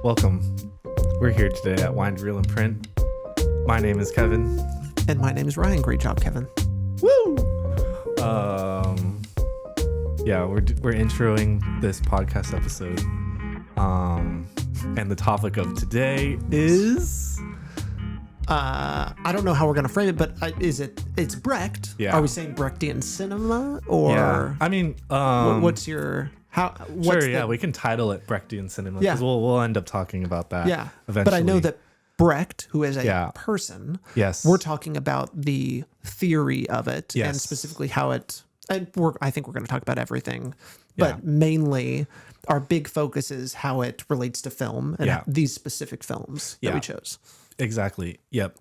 Welcome. We're here today at Wind, Reel, and Print. My name is Kevin. And my name is Ryan. Great job, Kevin. Woo! Yeah, we're introing this podcast episode. And the topic of today is... I don't know how we're going to frame it, but it's Brecht. Yeah. Are we saying Brechtian Cinema or... Yeah, I mean... what's your... we can title it Brechtian Cinema Yeah. because we'll end up talking about that eventually. But I know that Brecht, who is a person, yes, we're talking about the theory of it and specifically how it... I think we're going to talk about everything, but mainly our big focus is how it relates to film and these specific films that we chose. Exactly. Yep.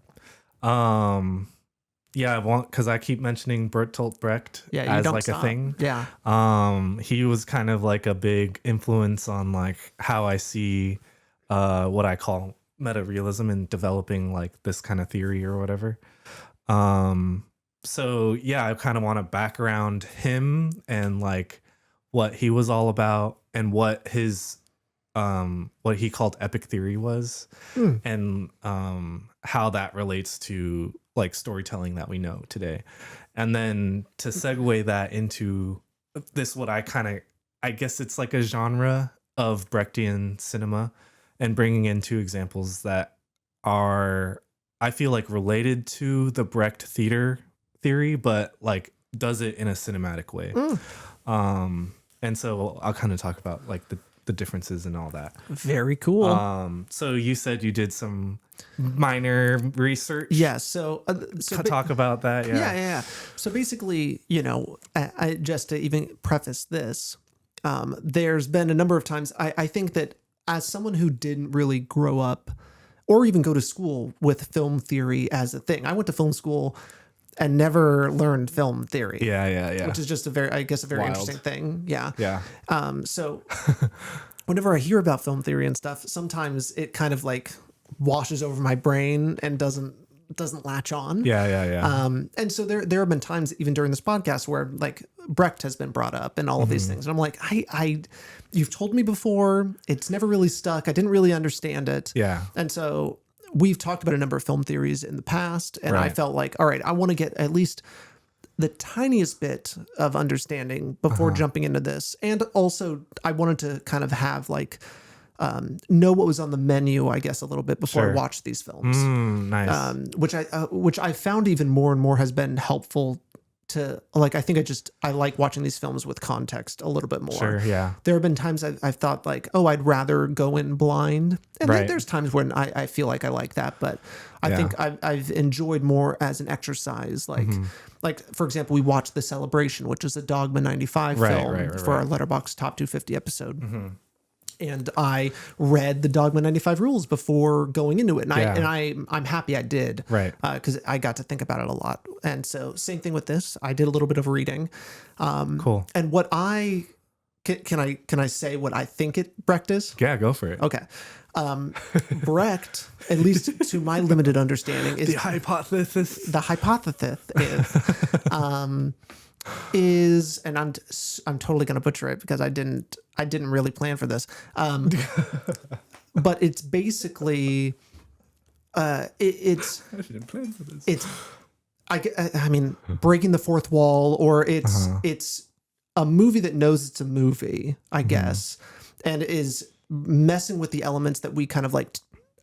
Because I keep mentioning Bertolt Brecht as like a thing. Yeah. He was kind of like a big influence on like how I see what I call meta-realism and developing like this kind of theory or whatever. So yeah, I kind of want to background him and like what he was all about and what his what he called epic theory was and how that relates to like storytelling that we know today. And then to segue that into this, I guess it's like a genre of Brechtian cinema and bringing in two examples that are, I feel like, related to the Brecht theory, but like does it in a cinematic way. And so I'll kind of talk about like the differences and all that. Very cool. So you said you did some minor research. Yeah. So talk about that. Yeah. So basically, I just to even preface this, there's been a number of times I think that as someone who didn't really grow up or even go to school with film theory as a thing, I went to film school and never learned film theory. Yeah. Which is just a very Wild. interesting thing. Yeah. Yeah. So whenever I hear about film theory and stuff, sometimes it kind of like washes over my brain and doesn't latch on. Yeah. And so there have been times even during this podcast where like Brecht has been brought up and all of these things. And I'm like, you've told me before, it's never really stuck. I didn't really understand it. Yeah. And so we've talked about a number of film theories in the past, and I felt like, all right, I want to get at least the tiniest bit of understanding before jumping into this. And also I wanted to kind of have like, know what was on the menu, I guess, a little bit before I watched these films. Nice. Which I found even more and more has been helpful to like, I think I like watching these films with context a little bit more. Sure. Yeah. There have been times I've thought like, oh, I'd rather go in blind. And then there's times when I feel like I like that, but I think I've enjoyed more as an exercise. Like for example, we watched The Celebration, which is a Dogma 95 film for our Letterboxd Top 250 episode. And I read the Dogma 95 rules before going into it. And I'm happy I did. Right. Because I got to think about it a lot. And so same thing with this. I did a little bit of reading. Cool. And what can I say what I think Brecht is? Yeah, go for it. Okay. Brecht, at least to my limited understanding, is The hypothesis is, and I'm totally going to butcher it because I didn't really plan for this. But it's basically, it's, I didn't plan for this. It's, I mean, breaking the fourth wall, or it's a movie that knows it's a movie, I guess, and is messing with the elements that we kind of like,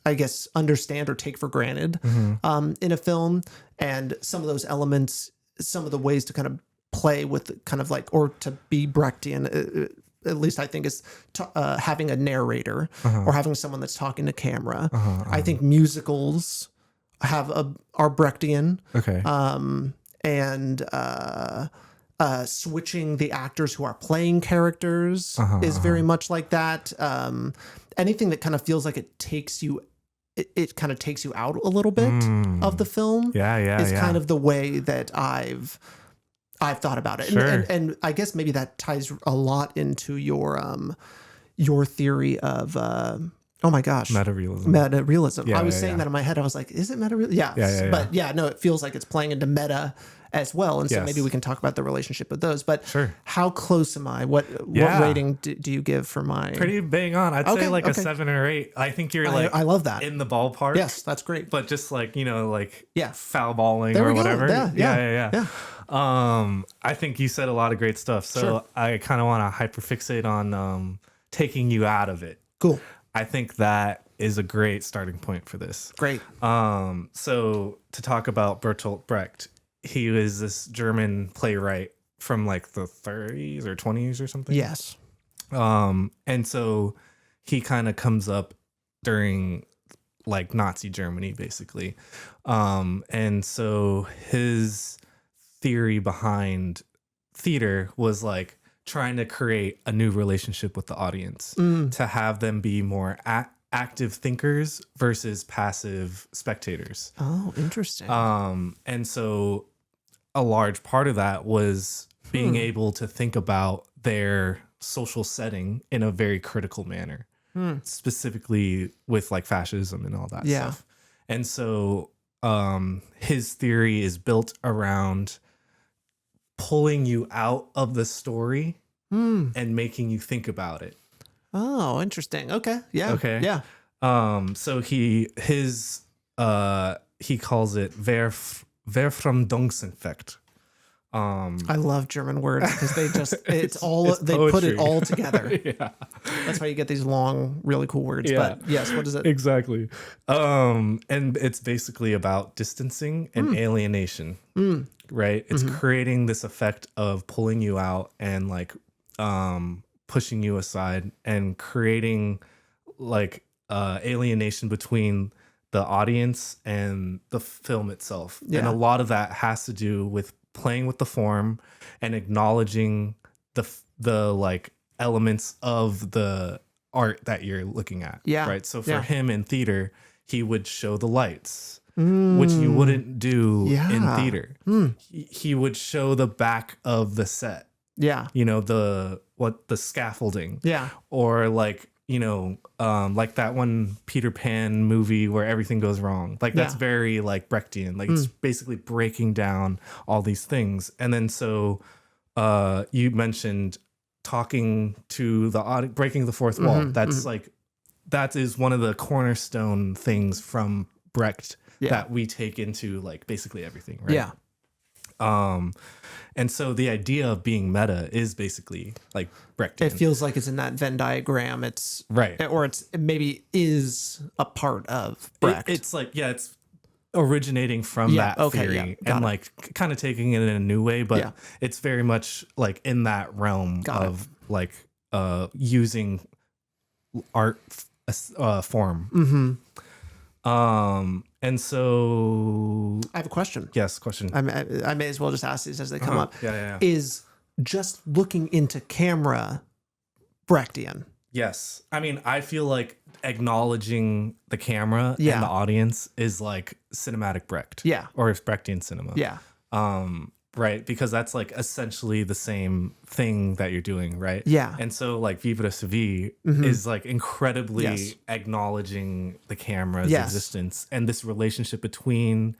I guess, understand or take for granted in a film. And some of those elements, some of the ways to kind of play with kind of like, or to be Brechtian, at least I think, is having a narrator or having someone that's talking to camera. I think musicals are Brechtian. Okay. And switching the actors who are playing characters is very much like that. Anything that kind of feels like it takes you, it kind of takes you out a little bit of the film. Is kind of the way that I've thought about it. Sure. And I guess maybe that ties a lot into your theory of Oh my gosh. Meta-realism. Meta-realism. Yeah, I was yeah, saying yeah. that in my head. I was like, is it meta-realism? Yeah. Yeah. But yeah, no, it feels like it's playing into meta as well. And so Yes. maybe we can talk about the relationship with those. But Sure. how close am I? What Yeah. rating do you give for my... Pretty bang on. I'd say like okay. a 7 or 8. I think you're like I love that. in the ballpark. Yes, that's great. But just like, like Yeah. foul balling There or we go. whatever. Yeah. I think you said a lot of great stuff. So Sure. I kind of want to hyperfixate on taking you out of it. Cool. I think that is a great starting point for this. Great. So to talk about Bertolt Brecht, he was this German playwright from like the 30s or 20s or something. Yes. And so he kind of comes up during like Nazi Germany, basically. And so his theory behind theater was like trying to create a new relationship with the audience, to have them be more active thinkers versus passive spectators. Oh, interesting. And so a large part of that was being able to think about their social setting in a very critical manner, specifically with like fascism and all that stuff. And so his theory is built around pulling you out of the story and making you think about it. Oh, interesting. Okay. Yeah. Okay. Yeah. So he calls it Verfremdungseffekt. I love German words because they just it's poetry. put it all together. Yeah. That's why you get these long, really cool words. Yeah. But yes, what is it? Exactly. And it's basically about distancing and alienation. Right? It's creating this effect of pulling you out and like pushing you aside and creating like alienation between the audience and the film itself. Yeah. And a lot of that has to do with playing with the form and acknowledging the like elements of the art that you're looking at. Yeah. Right. So for Yeah. him in theater, he would show the lights, which you wouldn't do in theater. He would show the back of the set, Yeah. the scaffolding. Yeah. Or like, like that one Peter Pan movie where everything goes wrong. Like that's very like Brechtian. Like it's basically breaking down all these things. And then so you mentioned talking to the audience, breaking the fourth wall. That's like, that is one of the cornerstone things from Brecht that we take into like basically everything, right? Yeah. And so the idea of being meta is basically like Brechtian. It feels like it's in that Venn diagram. It's right. Or it maybe is a part of Brecht. It's like, it's originating from that theory and like kind of taking it in a new way, but it's very much like in that realm of like using art form. And so I have a question. Yes, question. I may as well just ask these as they come up. Yeah. Is just looking into camera Brechtian? Yes. I mean, I feel like acknowledging the camera and the audience is like cinematic Brecht. Yeah. Or it's Brechtian cinema. Yeah. Right. Because that's like essentially the same thing that you're doing. Right. Yeah. And so like Vivre is like incredibly acknowledging the camera's existence and this relationship between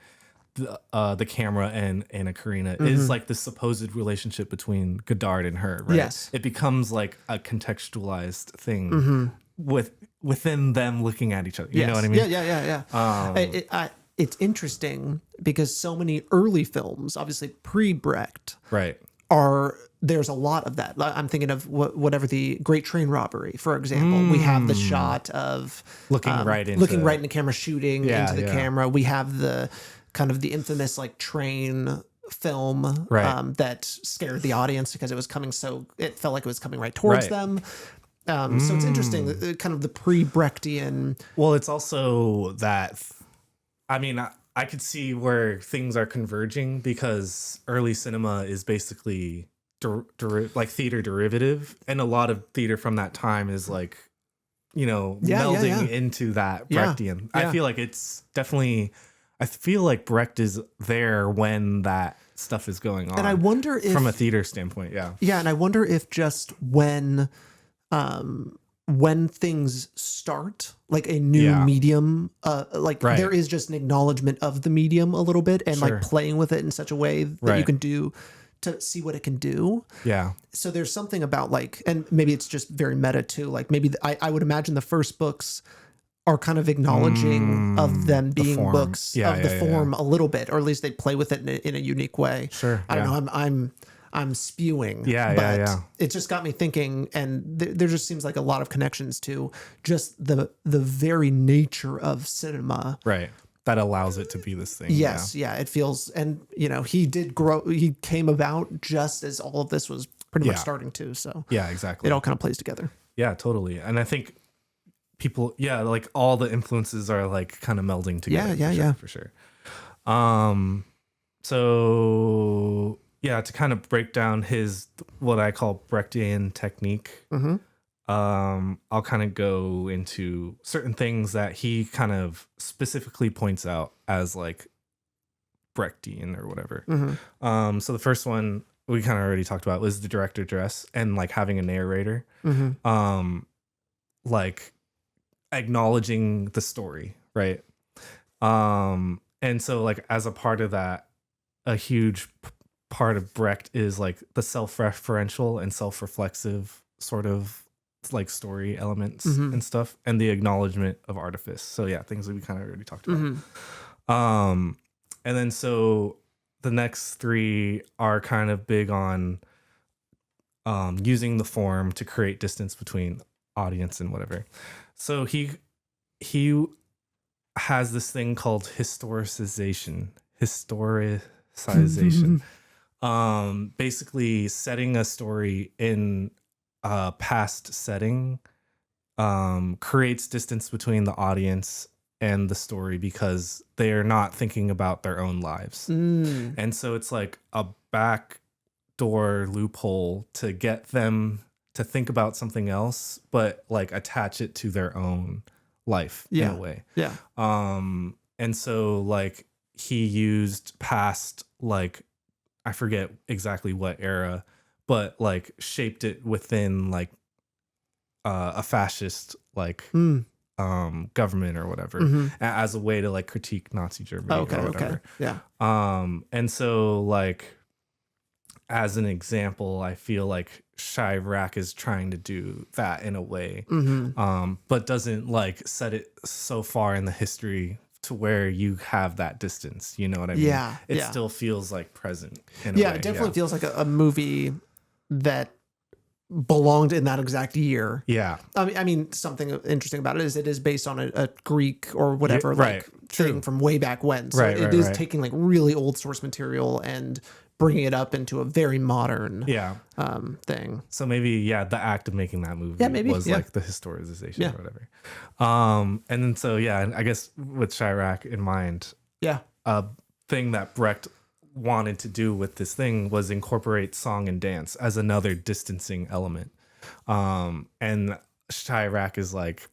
the camera and Anna Karina is like the supposed relationship between Godard and her, right? Yes. It becomes like a contextualized thing within them looking at each other. You know what I mean? Yeah. It's interesting because so many early films, obviously pre-Brecht, Right. there's a lot of that. I'm thinking of whatever the Great Train Robbery, for example. We have the shot of looking right into the camera, shooting into the camera. We have the kind of the infamous like train film that scared the audience because it felt like it was coming right towards them. So it's interesting, kind of the pre-Brechtian. Well, it's also that, I mean, I could see where things are converging because early cinema is basically like theater derivative, and a lot of theater from that time is like, melding into that Brechtian. I feel like it's definitely, I feel like Brecht is there when that stuff is going on. And I wonder if, from a theater standpoint, and I wonder if just when when things start, like a new medium, there is just an acknowledgement of the medium a little bit, and like playing with it in such a way that you can do to see what it can do. Yeah. So there's something about like, and maybe it's just very meta too. Like maybe I would imagine the first books are kind of acknowledging of them being books of the form a little bit, or at least they play with it in a unique way. Sure. I don't know. I'm spewing. But it just got me thinking, and there just seems like a lot of connections to just the very nature of cinema. Right. That allows it to be this thing. Yes. Yeah. It feels, and he did grow. He came about just as all of this was pretty much starting to. So yeah, exactly. It all kind of plays together. Yeah, totally. And I think people, like all the influences are like kind of melding together. For sure. So yeah, to kind of break down his, what I call Brechtian technique, I'll kind of go into certain things that he kind of specifically points out as like Brechtian or whatever. So the first one we kind of already talked about was the director dress and like having a narrator, like acknowledging the story, right? And so like as a part of that, a huge part of Brecht is like the self-referential and self-reflexive sort of like story elements and stuff, and the acknowledgement of artifice. So yeah, things that we kind of already talked about. And then so the next three are kind of big on using the form to create distance between audience and whatever. So he has this thing called historicization. Basically setting a story in a past setting creates distance between the audience and the story because they are not thinking about their own lives. And so it's like a backdoor loophole to get them to think about something else, but like attach it to their own life in a way. Yeah. And so like he used past, like, I forget exactly what era, but like shaped it within like a fascist like government or whatever as a way to like critique Nazi Germany or whatever. Yeah. And so like as an example, I feel like Chi-Raq is trying to do that in a way, but doesn't like set it so far in the history to where you have that distance. You know what I mean? Yeah. It still feels like present in a way. It definitely feels like a movie that belonged in that exact year. Yeah. I mean, something interesting about it is based on a Greek or whatever thing from way back when. So it is taking like really old source material and bringing it up into a very modern thing. So maybe, the act of making that movie was like the historicization or whatever. And then so, I guess with Chi-Raq in mind, a thing that Brecht wanted to do with this thing was incorporate song and dance as another distancing element. And Chi-Raq is like,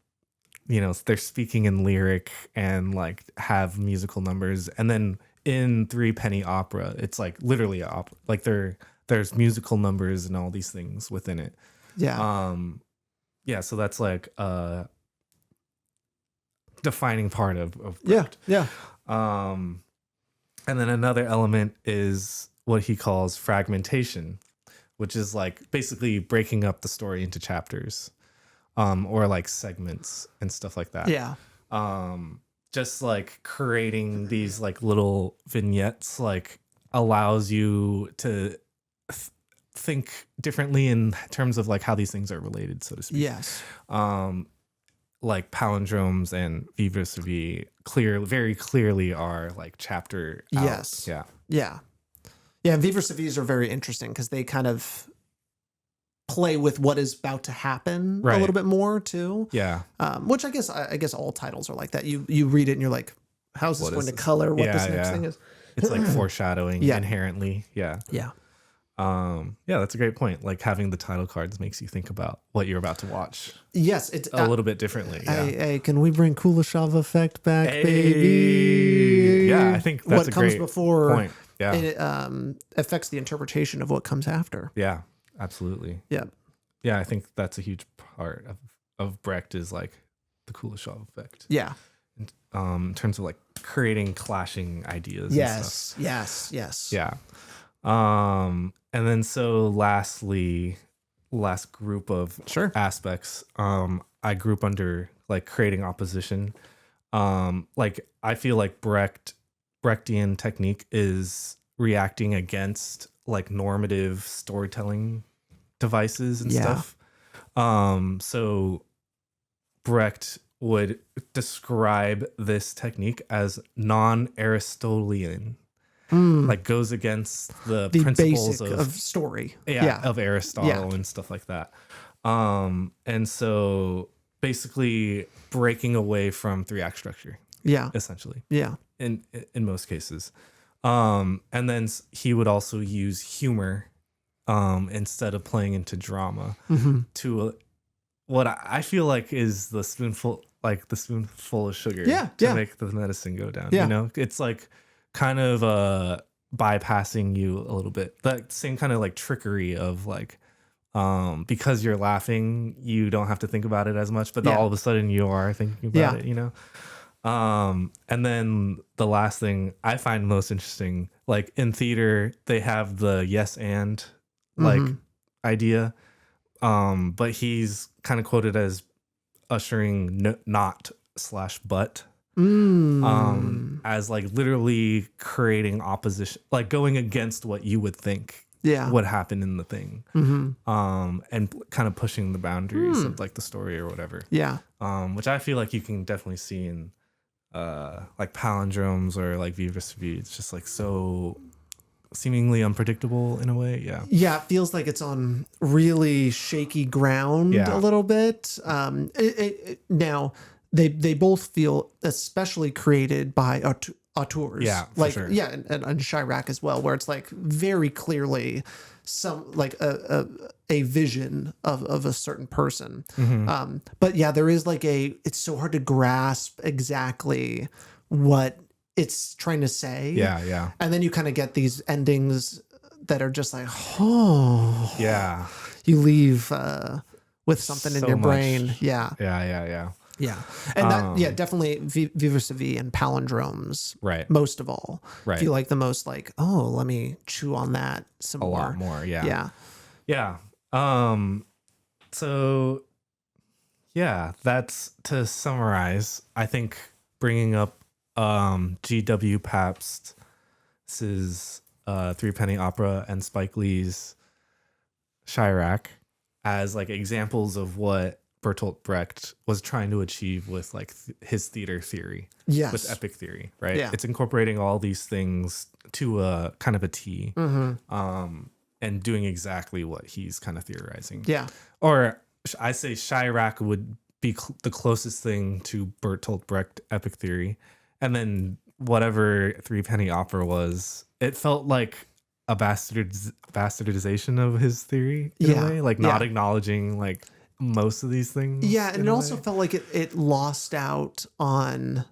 they're speaking in lyric and like have musical numbers. And then in Threepenny opera, it's like literally an opera. Like there's musical numbers and all these things within it. So that's like a defining part of Brecht. And then another element is what he calls fragmentation, which is like basically breaking up the story into chapters, or like segments and stuff like that. Just like creating these like little vignettes like allows you to think differently in terms of like how these things are related, so to speak. Like Palindromes and Vivre very clearly are like chapter out. And Vivre are very interesting because they kind of play with what is about to happen a little bit more too. Which I guess all titles are like that. You read it and you're like, how's this going to color what this next thing is? It's like foreshadowing inherently. That's a great point. Like having the title cards makes you think about what you're about to watch. It's a little bit differently. Hey, can we bring Kuleshov effect back, baby? Yeah, I think that's what comes before point. It affects the interpretation of what comes after. Yeah, absolutely. Yeah, I think that's a huge part of Brecht is like the Kuleshov effect. Yeah. In terms of like creating clashing ideas. Yes. And stuff. Yes. Yeah. And then so lastly, last group of aspects, I group under like creating opposition. Like I feel like Brechtian technique is reacting against like normative storytelling devices and stuff. So Brecht would describe this technique as non-Aristotelian. Like goes against the principles of story. Of Aristotle and stuff like that. And so basically breaking away from 3-act structure. Yeah. Essentially. Yeah. In most cases. And then he would also use humor instead of playing into drama to what I feel like is the spoonful of sugar to make the medicine go down. You know, it's like kind of bypassing you a little bit. That same kind of like trickery of like because you're laughing, you don't have to think about it as much, but all of a sudden you are thinking about it, you know? And then the last thing I find most interesting, like in theater, they have the yes and like idea. But he's kind of quoted as ushering not / but as like literally creating opposition, like going against what you would think would happen in the thing, and kind of pushing the boundaries of like the story or whatever. Which I feel like you can definitely see in like Palindromes or like Vivre. It's just like so seemingly unpredictable in a way. It feels like it's on really shaky ground a little bit. Now they both feel especially created by auteurs, like and Chi-Raq as well, where it's like very clearly some like a vision of a certain person. But there is like it's so hard to grasp exactly what it's trying to say. And then you kind of get these endings that are just like, you leave with something in your brain. And that definitely Vivre and Palindromes, most of all, feel like the most like, let me chew on that some more. A lot more. So that's to summarize. I think bringing up G.W. Pabst's Threepenny Opera and Spike Lee's Chi-Raq as like examples of what Bertolt Brecht was trying to achieve with like his theater theory, with epic theory, right? It's incorporating all these things to a kind of a T, and doing exactly what he's kind of theorizing. Or I say Chi-Raq would be the closest thing to Bertolt Brecht epic theory. And then whatever Threepenny Opera was, it felt like a bastardization of his theory in a way, like not acknowledging like most of these things. And it also felt like it lost out on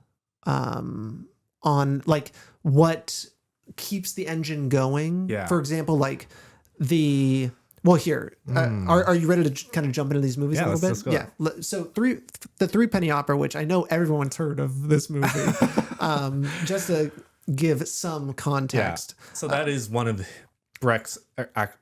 like what keeps the engine going. For example, like the are you ready to kind of jump into these movies a little bit? So the Threepenny Opera, which I know everyone's heard of this movie, just to give some context. So that is one of Brecht's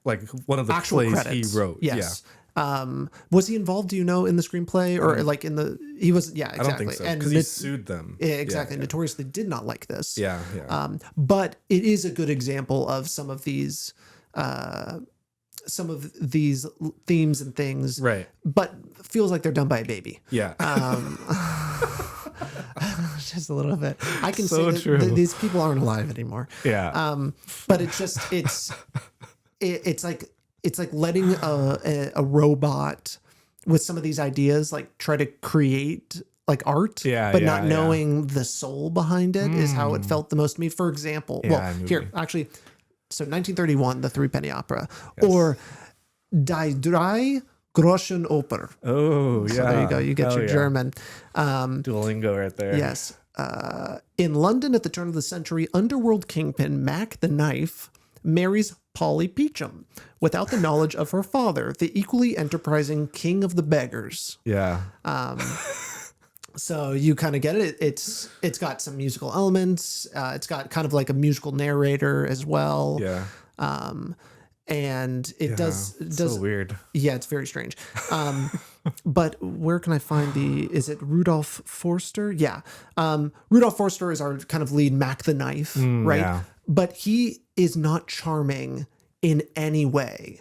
like one of the actual plays credits. he wrote. Yes. Was he involved? Do you know in the screenplay or like in the? He was. Yeah, exactly. I don't think so because he sued them. Yeah, exactly. Notoriously did not like this. Yeah. But it is a good example of some of these themes and things, right? But feels like they're done by a baby. Just a little bit. I can so say that these people aren't alive anymore. But it's just it's like letting a robot with some of these ideas like try to create like art, but not knowing the soul behind it is how it felt the most to me. For example, here actually. So 1931, the Threepenny Opera, or Die drei Groschen Oper. Oh, yeah. So there you go. You get your German. Duolingo right there. Yes. In London at the turn of the century, underworld kingpin Mac the Knife marries Polly Peachum without the knowledge of her father, the equally enterprising king of the beggars. Yeah. So you kind of get it. It's got some musical elements. It's got kind of like a musical narrator as well. Yeah. And it does so weird. Yeah, it's very strange. But where can I find is it Rudolph Forster? Yeah. Rudolph Forster is our kind of lead, Mac the Knife, right? Yeah. But he is not charming in any way.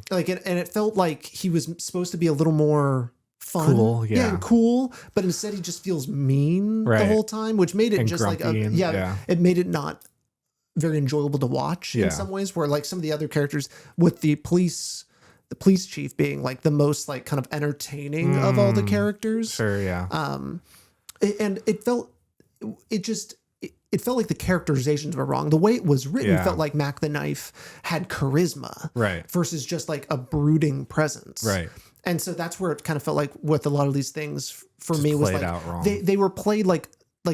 Like, and it felt like he was supposed to be a little more fun. Cool, yeah. and cool. But instead he just feels mean the whole time, which made it And just like, grumpy it made it not very enjoyable to watch in some ways, where like some of the other characters with the police chief being like the most like kind of entertaining of all the characters. Sure, yeah. And it felt like the characterizations were wrong. The way it was written felt like Mac the Knife had charisma, Right. versus just like a brooding presence, Right. And so that's where it kind of felt like with a lot of these things for Just me was played like out wrong. they were played like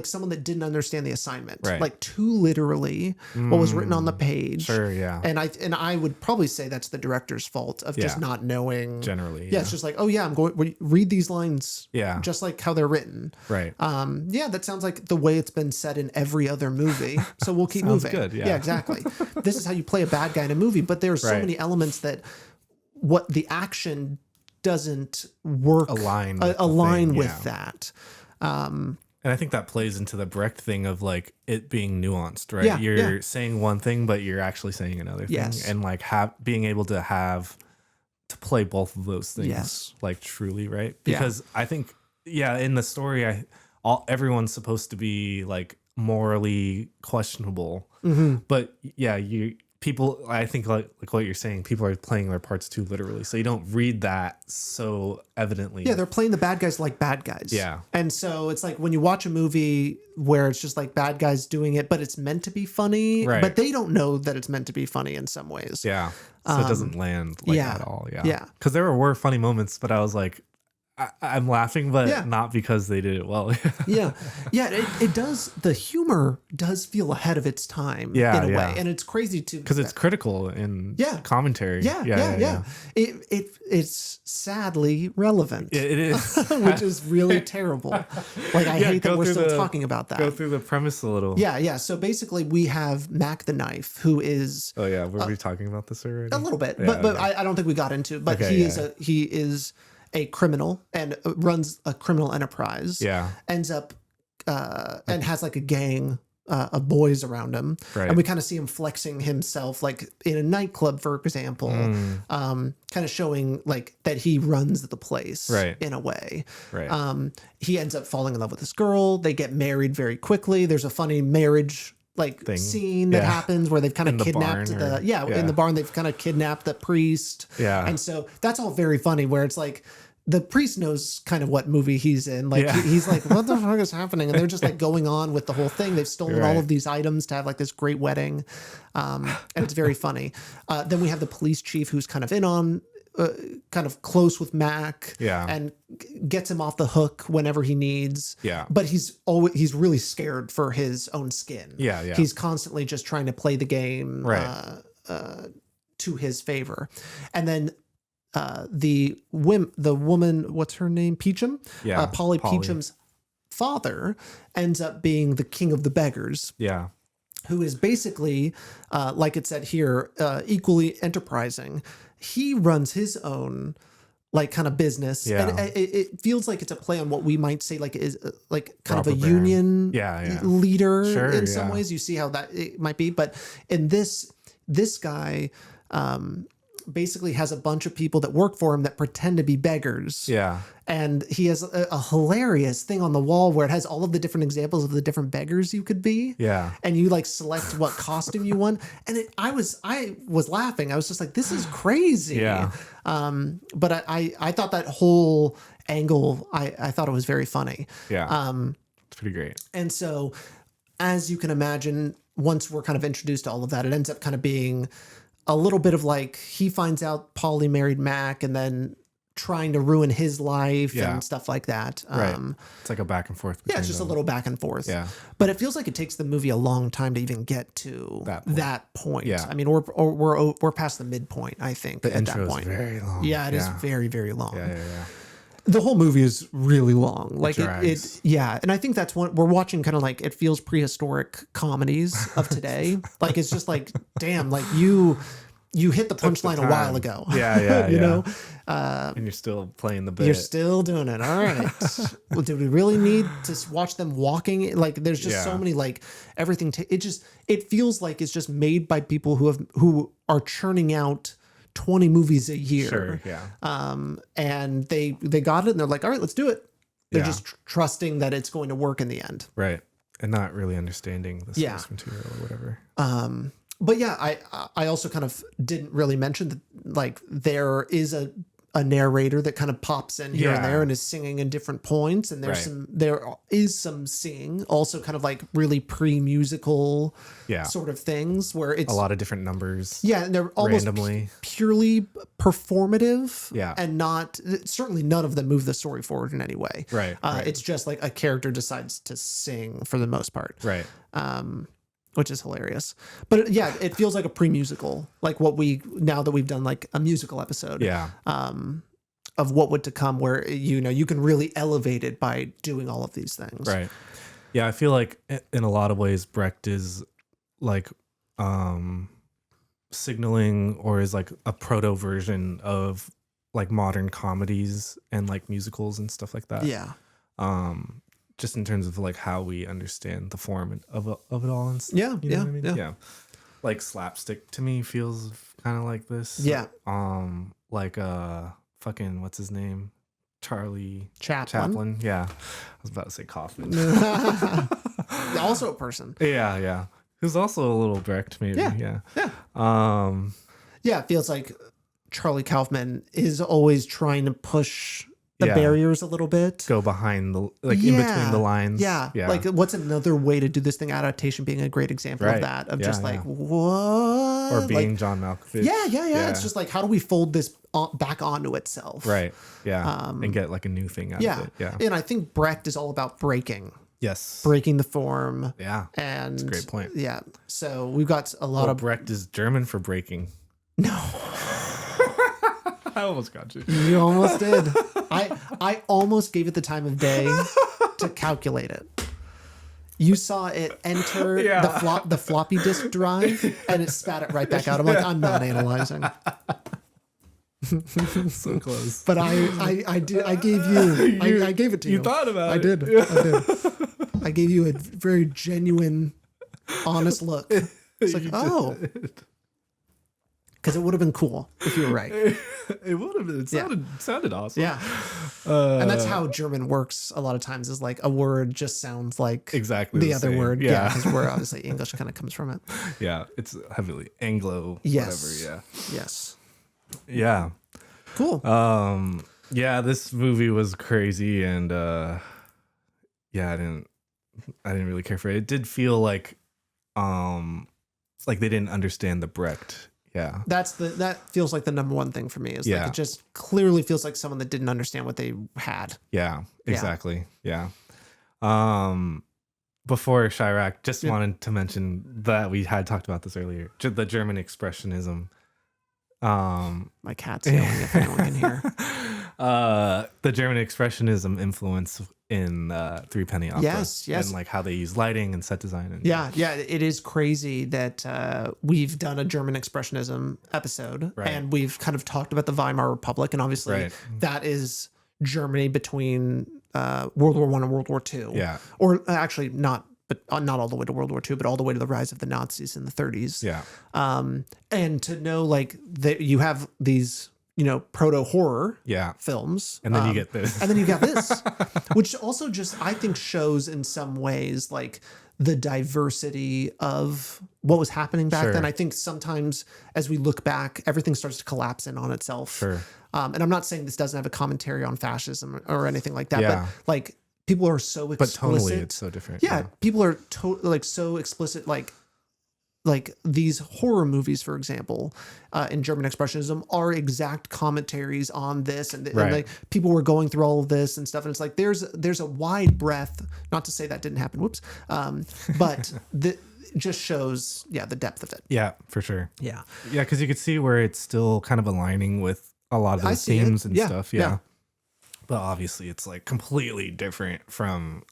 someone that didn't understand the assignment, Right. like too literally what was written on the page. Sure, yeah. And I would probably say that's the director's fault of just not knowing. Generally, yeah, it's just like, oh yeah, I'm going read these lines, Yeah. just like how they're written. Right. Yeah, that sounds like the way it's been said in every other movie. So we'll keep Sounds moving. good, yeah. Exactly. This is how you play a bad guy in a movie, but there's so Right. many elements that what the action doesn't work Align with that. And I think that plays into the Brecht thing of like it being nuanced, right? Yeah, You're saying one thing, but you're actually saying another thing. Yes. And like being able to play both of those things, Yes. like truly, right? Because I think, in the story, everyone's supposed to be like morally questionable, but people, I think like what you're saying, people are playing their parts too literally. So you don't read that so evidently. Yeah, they're playing the bad guys like bad guys. Yeah. And so it's like when you watch a movie where it's just like bad guys doing it, but it's meant to be funny, Right. but they don't know that it's meant to be funny in some ways. Yeah. So it doesn't land like at all. Yeah. Yeah. Because there were funny moments, but I was like, I'm laughing, but not because they did it well. Yeah. It does. The humor does feel ahead of its time in a way. And it's crazy too. Because it's critical in commentary. Yeah. It's sadly relevant. It is. Which is really terrible. Like, I hate that we're still talking about that. Go through the premise a little. Yeah. So basically we have Mac the Knife, who is... Oh, yeah. Were we talking about this already? A little bit. Yeah, but I don't think we got into it. But he is a criminal and runs a criminal enterprise. Yeah. Ends up and has like a gang of boys around him. Right. And we kind of see him flexing himself like in a nightclub, for example, kind of showing like that he runs the place in a way. Right. He ends up falling in love with this girl. They get married very quickly. There's a funny marriage scene that happens where they've kind of kidnapped in the barn, they've kind of kidnapped the priest. Yeah. And so that's all very funny, where it's like the priest knows kind of what movie he's in. Like he's like, what the fuck is happening? And they're just like going on with the whole thing. They've stolen all of these items to have like this great wedding. And it's very funny. Then we have the police chief who's kind of in on kind of close with Mac and gets him off the hook whenever he needs. Yeah. But he's really scared for his own skin. Yeah. He's constantly just trying to play the game to his favor. And then the woman, what's her name? Peachum? Yeah. Polly Peachum's father ends up being the king of the beggars. Yeah. Who is basically, like it said here, equally enterprising. He runs his own like kind of business. Yeah. And it feels like it's a play on what we might say like is like kind Robber of a baron. union leader in some yeah. ways. You see how that it might be. But in this guy basically has a bunch of people that work for him that pretend to be beggars. Yeah. And he has a hilarious thing on the wall where it has all of the different examples of the different beggars you could be. Yeah. And you like select what costume you want. And I was laughing. I was just like, this is crazy. Yeah. But I thought that whole angle, I thought it was very funny. Yeah. It's pretty great. And so, as you can imagine, once we're kind of introduced to all of that, it ends up kind of being a little bit of like, he finds out Polly married Mac, and then trying to ruin his life Yeah. and stuff like that. Right. It's like a back and forth. Yeah, it's just a little back and forth. Yeah. But it feels like it takes the movie a long time to even get to that point. Yeah. I mean, we're past the midpoint, I think, The at intro that is point. very long. Yeah, it is very, very long. Yeah. The whole movie is really long. Like drags. yeah. And I think that's what we're watching, kind of like it feels prehistoric comedies of today. Like it's just like, damn, like you hit the punchline a while ago. Yeah. you know? And you're still playing the bit. You're still doing it. All right. Well, do we really need to watch them walking? Like there's just so many, like everything. It feels like it's just made by people who are churning out 20 movies a year. Sure, yeah. And they got it and they're like, all right, let's do it. They're just trusting that it's going to work in the end. Right. And not really understanding the source material or whatever. But yeah, I also kind of didn't really mention that, like, there is a narrator that kind of pops in here and there and is singing in different points, and there is some singing, also kind of like really pre-musical sort of things where it's a lot of different numbers. Yeah, and they're almost randomly purely performative. Yeah. And not certainly none of them move the story forward in any way. Right. It's just like a character decides to sing for the most part. Right. Which is hilarious. But yeah, it feels like a pre-musical, like now that we've done like a musical episode of what would to come, where, you can really elevate it by doing all of these things. Right. Yeah. I feel like in a lot of ways, Brecht is like signaling, or is like a proto version of like modern comedies and like musicals and stuff like that. Yeah. Just in terms of like how we understand the form of it all and stuff. Yeah, You know yeah, what I mean? yeah. Yeah. Like slapstick to me feels kind of like this. Yeah. Like fucking what's his name? Charlie Chaplin. Yeah. I was about to say Kaufman. Also a person. Yeah. Who's also a little Brecht, maybe. Yeah. Yeah, it feels like Charlie Kaufman is always trying to push the barriers a little bit. Go behind the, like in between the lines. Yeah. Like what's another way to do this thing? Adaptation being a great example of that. Of just like, what? Or being John Malkovich. Yeah. It's just like, how do we fold this back onto itself? Right. Yeah. And get like a new thing out of it. Yeah. And I think Brecht is all about breaking the form. Yeah. And that's a great point. Yeah. So we've got a lot of Brecht is German for breaking. No. I almost got you. You almost did. I almost gave it the time of day to calculate it. You saw it enter the floppy disk drive, and it spat it right back out. I'm like, I'm not analyzing. So close. But I did. I gave you. I gave it to you. You thought about it. I did. I gave you a very genuine, honest look. It's like, because it would have been cool if you were right. It would have been. It sounded awesome. Yeah. And that's how German works a lot of times, is like a word just sounds like exactly the other same. word. Yeah. Because we're obviously English kind of comes from it. Yeah. It's heavily Anglo, Yes. whatever. Yeah. Yes. Yeah. Cool. Yeah, this movie was crazy, and I didn't really care for it. It did feel like they didn't understand the Brecht. Yeah. That feels like the number one thing for me, is like it just clearly feels like someone that didn't understand what they had. Yeah, exactly. Yeah. Before Chi-Raq, just wanted to mention that we had talked about this earlier. The German expressionism. My cat's yelling if anyone can hear. The German expressionism influence in Threepenny opera. Yes. And like how they use lighting and set design. And, it is crazy that we've done a German expressionism episode, and we've kind of talked about the Weimar Republic, and obviously that is Germany between World War I and World War II. Yeah. Or actually not all the way to World War II, but all the way to the rise of the Nazis in the 30s. Yeah. And to know like that you have these, proto horror films. And then you get this. And then you got this, which also just, I think, shows in some ways like the diversity of what was happening back then. I think sometimes as we look back, everything starts to collapse in on itself. Sure. And I'm not saying this doesn't have a commentary on fascism or anything like that, but like people are so explicit. But tonally it's so different. Yeah. People are so explicit, like like these horror movies, for example, in German Expressionism, are exact commentaries on this, and like people were going through all of this and stuff, and it's like there's a wide breadth. Not to say that didn't happen, whoops, but just shows the depth of it. Yeah, for sure. Yeah, because you could see where it's still kind of aligning with a lot of those themes and stuff. Yeah, but obviously it's like completely different from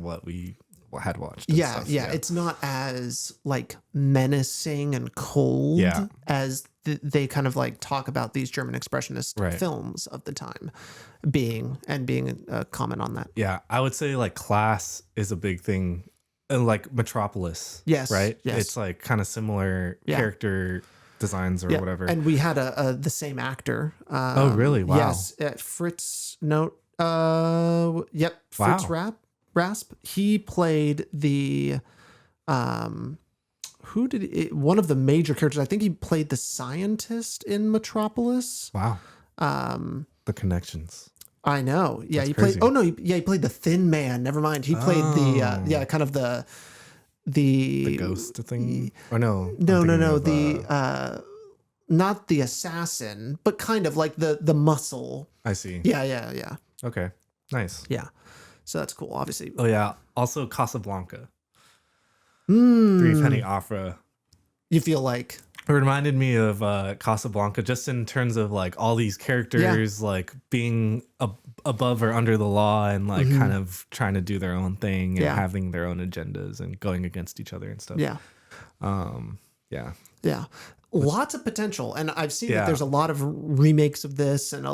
what we had watched. Yeah, it's not as like menacing and cold as they kind of like talk about these German Expressionist films of the time being a comment on that. Yeah, I would say like Class is a big thing, and like Metropolis. Yes, right. Yes. It's like kind of similar character designs or whatever. And we had the same actor. Oh, really? Wow. Yes, Fritz. No. Yep. Fritz Rasp. He played the one of the major characters. I think he played the scientist in Metropolis. Wow. The connections. I know. Yeah, That's he crazy. played. Oh no, he played the Thin Man. Never mind. He played the kind of the ghost thing. Or no. No. Not the assassin, but kind of like the muscle. I see. Yeah. Okay. Nice. Yeah. So that's cool, obviously. Oh yeah. Also Casablanca. Threepenny Opera. You feel like it reminded me of Casablanca, just in terms of like all these characters like being above or under the law and like kind of trying to do their own thing and having their own agendas and going against each other and stuff. Yeah. Yeah. Lots of potential, and I've seen that there's a lot of remakes of this, and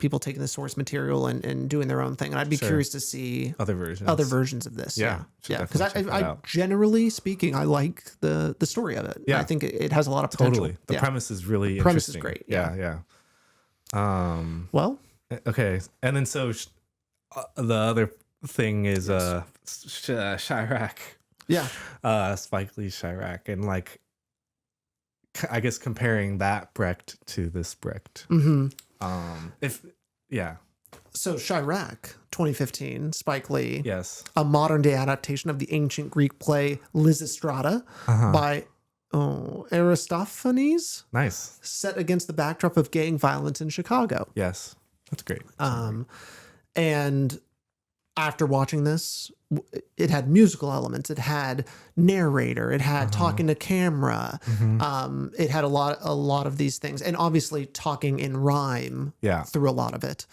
people taking the source material and doing their own thing. And I'd be curious to see other versions of this. Yeah, because I generally speaking, I like the story of it. Yeah, I think it has a lot of potential. Totally, the premise is really premise interesting. is great. Yeah. Well, okay, and then so the other thing is Chi-Raq. Yeah, Spike Lee Chi-Raq, and like, I guess comparing that Brecht to this Brecht. Mm-hmm. So Chi-Raq, 2015, Spike Lee. Yes. A modern day adaptation of the ancient Greek play Lysistrata by Aristophanes. Nice. Set against the backdrop of gang violence in Chicago. Yes. That's great. And after watching this, it had musical elements. It had narrator. It had talking to camera. It had a lot of these things, and obviously talking in rhyme. Through a lot of it.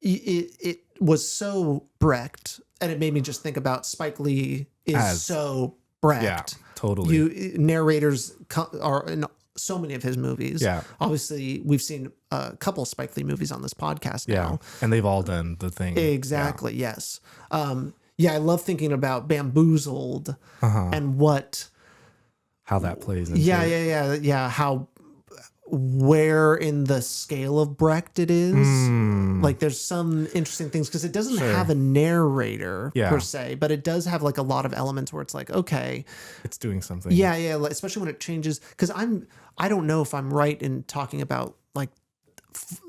It was so Brecht, and it made me just think about Spike Lee is so Brecht. Yeah, totally. Narrators are in so many of his movies. Yeah. Obviously, we've seen a couple Spike Lee movies on this podcast now. And they've all done the thing. Exactly. Yeah. Yes. I love thinking about Bamboozled and how that plays into Yeah. How where in the scale of Brecht it is. Like there's some interesting things because it doesn't have a narrator per se, but it does have like a lot of elements where it's like, okay, it's doing something. Yeah. Especially when it changes, because I don't know if I'm right in talking about like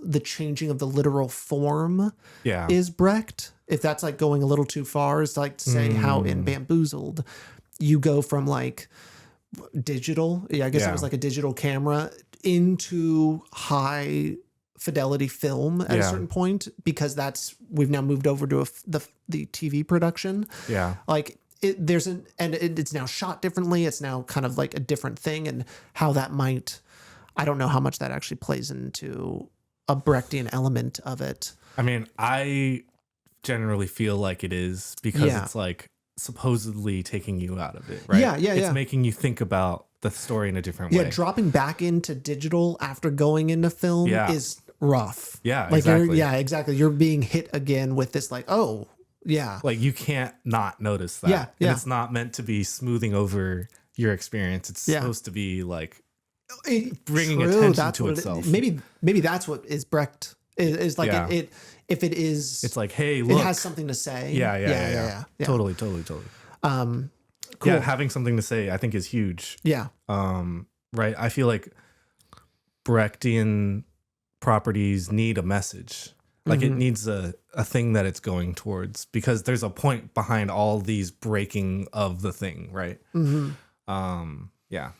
the changing of the literal form is Brecht. If that's like going a little too far, is like to say how in Bamboozled you go from like digital, I guess it was like a digital camera into high fidelity film at a certain point, because we've now moved over to the TV production. Like it's now shot differently. It's now kind of like a different thing, and how that might, I don't know how much that actually plays into a Brechtian element of it. I mean, I generally feel like it is, because it's like supposedly taking you out of it, right? It's making you think about the story in a different way. Dropping back into digital after going into film is rough. Exactly. You're being hit again with this like, like you can't not notice that. And it's not meant to be smoothing over your experience. It's supposed to be like bringing attention to itself. Maybe that's what is Brecht is like it. If it is, it's like, hey, look, it has something to say. Yeah. Totally. Cool. Yeah, having something to say, I think, is huge. Yeah. Right. I feel like Brechtian properties need a message. Like it needs a thing that it's going towards, because there's a point behind all these breaking of the thing, right? Yeah.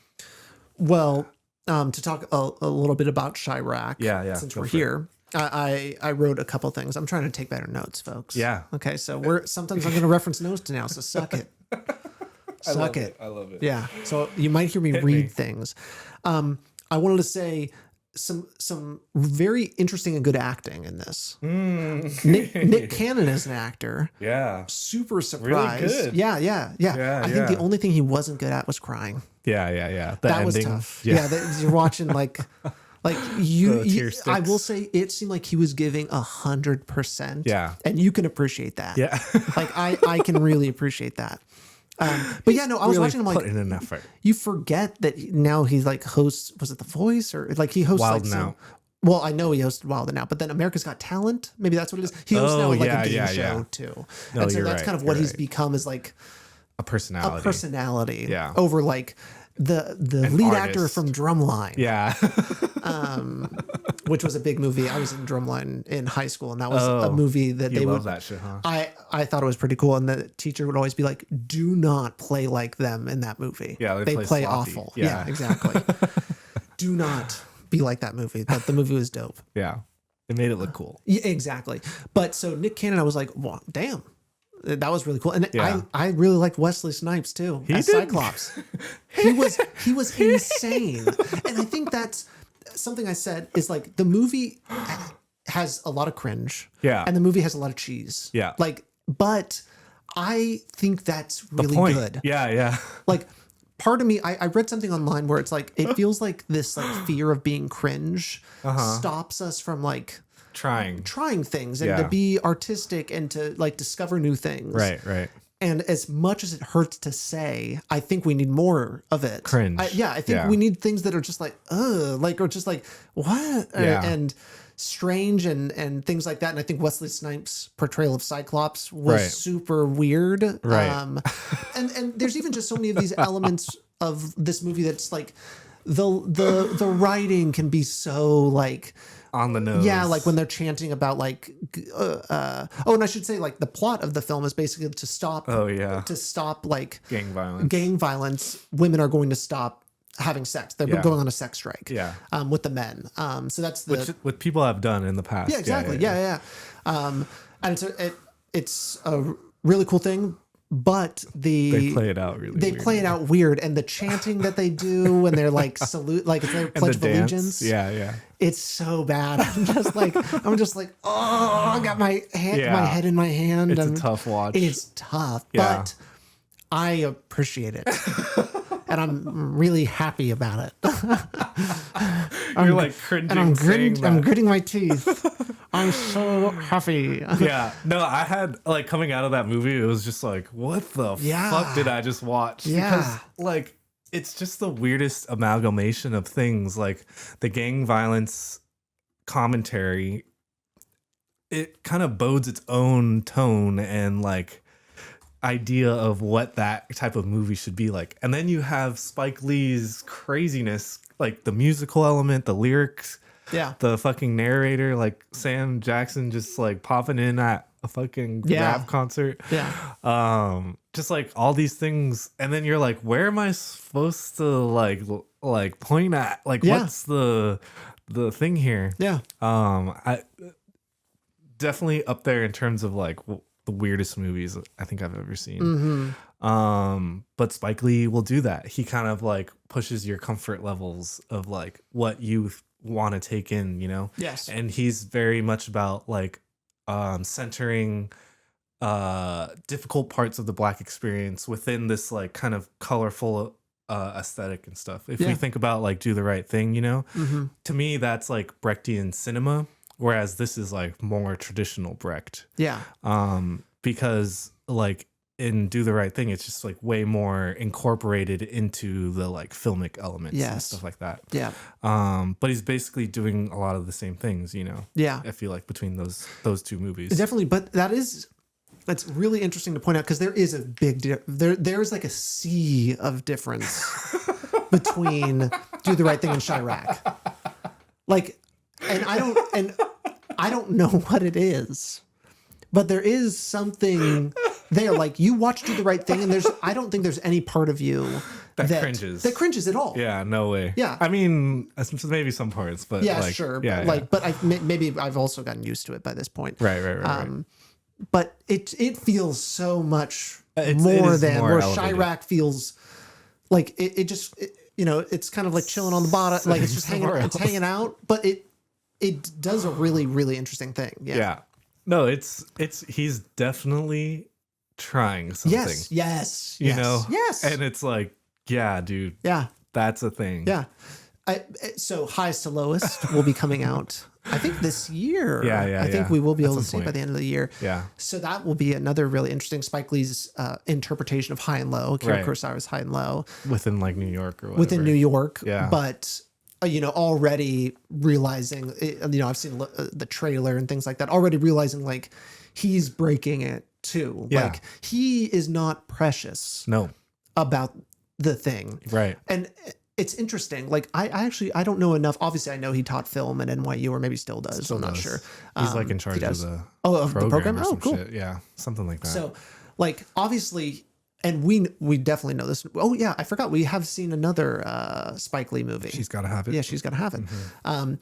Well, to talk a little bit about Chi-Raq, Yeah. since we're here, I wrote a couple things. I'm trying to take better notes, folks. Yeah. Okay, so sometimes I'm going to reference notes now, so suck it. Suck it. I love it. Yeah. So you might hear me read things. I wanted to say some very interesting and good acting in this. Nick Cannon is an actor. Yeah. Super surprised. Really good. Yeah. I think the only thing he wasn't good at was crying. Yeah. The That ending. was tough. Yeah. You're watching like you. tear I will sticks. say it seemed like he was giving 100%. Yeah. And you can appreciate that. Yeah. Like I can really appreciate that. But yeah, no, I was Really watching him like put in an effort. you forget that now he's like hosts. Was it The Voice or like he hosts Wild like and Out. Well, I know he hosted Wild and Out, but then America's Got Talent. Maybe that's what it is. He hosts now like a game show too. No, and so you're that's right, kind of what you're he's right. become is like A personality. a personality. Yeah. Over like the lead actor artist. from Drumline. Yeah. Which was a big movie. I was in Drumline in high school, and that was a Oh, movie that You they love would. that shit, huh? I thought it was pretty cool, and the teacher would always be like, "Do not play like them in that movie. Yeah, they they play sloppy. awful. Yeah. Yeah, exactly. Do not be like that movie." But the movie was dope. Yeah. It made it look cool. Yeah, exactly. But so Nick Cannon, I was like, wow, damn, that was really cool. And Yeah. I really liked Wesley Snipes too as did? Cyclops. He was insane, and I think that's something I said is like the movie has a lot of cringe, Yeah. and the movie has a lot of cheese, Yeah. like, but I think that's really Point. good. Yeah. Like part of me, I read something online where it's like it feels like this like fear of being cringe stops us from like Trying. things and to Yeah. be artistic and to like discover new things. Right. And as much as it hurts to say, I think we need more of it. Cringe. I think Yeah. we need things that are just like, like, or just like, what? Yeah. And strange and things like that. And I think Wesley Snipes' portrayal of Cyclops was Right. super weird. Right. And there's even just so many of these elements of this movie that's like the writing can be so like On the nose. yeah, like when they're chanting about like and I should say like the plot of the film is basically to stop like gang violence. women are going to stop having sex. They're Yeah. going on a sex strike. Yeah. With the men. So that's the Which people have done in the past. yeah, exactly. Yeah. And so it's a really cool thing, but They play it out really weird. play it out weird, and the chanting that they do when they're like salute, like it's their And Pledge the of dance. Allegiance. Yeah. It's so bad. I'm just like, oh, I got my head in my hand. It's and a tough watch. It's tough, Yeah. but I appreciate it. And I'm really happy about it. You're like cringing And I'm saying that. gritting my teeth. I'm so happy. Yeah. No, I had like coming out of that movie, it was just like, what the Yeah. fuck did I just watch? Yeah. Because like it's just the weirdest amalgamation of things, like the gang violence commentary. It kind of bodes its own tone and like idea of what that type of movie should be like. And then you have Spike Lee's craziness, like the musical element, the lyrics, Yeah. the fucking narrator, like Sam Jackson just like popping in at a fucking rap concert. Yeah. Just like all these things. And then you're like, where am I supposed to like point at? Like, Yeah. what's the thing here? Yeah. I definitely up there in terms of like the weirdest movies I think I've ever seen. Mm-hmm. But Spike Lee will do that. He kind of like pushes your comfort levels of like what you want to take in, you know? Yes. And he's very much about like centering difficult parts of the Black experience within this like kind of colorful aesthetic and stuff. If we Yeah. think about like Do the Right Thing, you know, Mm-hmm. to me that's like Brechtian cinema, whereas this is like more traditional Brecht. Yeah. Because like in Do the Right Thing, it's just like way more incorporated into the like filmic elements and Yes. stuff like that. Yeah. But he's basically doing a lot of the same things, you know. Yeah. I feel like between those two movies. Definitely, but that's really interesting to point out because there is a big there's like a sea of difference between Do the Right Thing and Chi-Raq. Like, and I don't know what it is, but there is something They are like, you watch Do the Right Thing, and I don't think there's any part of you that cringes. That cringes at all. Yeah, no way. Yeah. I mean, maybe some parts, but yeah, like, sure. Yeah, like, but maybe I've also gotten used to it by this point. Right. But it feels so much It more is than more where elevated. Chi-Raq feels like it just it's kind of like chilling on the bottom, like it's just hanging out, but it does a really, really interesting thing. Yeah. No, he's definitely trying something. Yes. You know? Yes. And it's like, yeah, dude. Yeah. That's a thing. Yeah. So Highest to Lowest will be coming out, I think, this year. I think we will be able to see it by the end of the year. Yeah. So that will be another really interesting Spike Lee's interpretation of High and Low, Akira Kurosawa's High and Low. Within like New York or whatever. Within New York. Yeah. But, already realizing, I've seen the trailer and things like that, already realizing like he's breaking it too. Yeah. Like he is not precious No. about the thing. Right. And it's interesting. Like I don't know enough. Obviously I know he taught film at NYU, or maybe still does. I'm not sure. He's like in charge of the program. Or Oh, some cool. shit. Yeah. Something like that. So like obviously, and we definitely know this. Oh yeah, I forgot. We have seen another Spike Lee movie. She's Gotta Have It. Yeah, She's Gotta have it. Mm-hmm.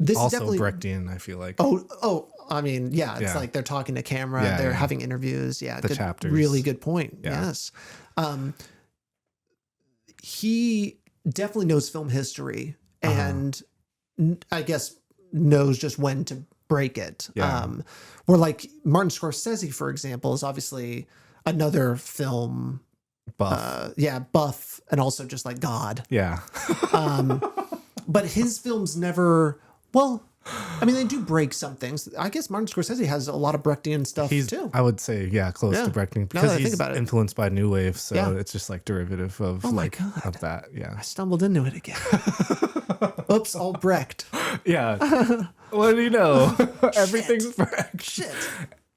This Also is definitely Brechtian, I feel like. Oh, I mean, yeah, it's Yeah. like they're talking to camera, Yeah, they're yeah. having interviews. Yeah, The good, chapters. really good point. Yeah. Yes, he definitely knows film history, and I guess knows just when to break it. Yeah. Where like Martin Scorsese, for example, is obviously another film Buff. buff, and also just like God. Yeah. But his films never, well, I mean, they do break some things. I guess Martin Scorsese has a lot of Brechtian stuff too. I would say, close Yeah. to Brechtian, Now because that I he's think about it. influenced by New Wave, so Yeah. it's just like derivative of my like God. of that. Yeah. I stumbled into it again. Oops, all Brecht. Yeah. What do you know? Everything's Brecht. Shit.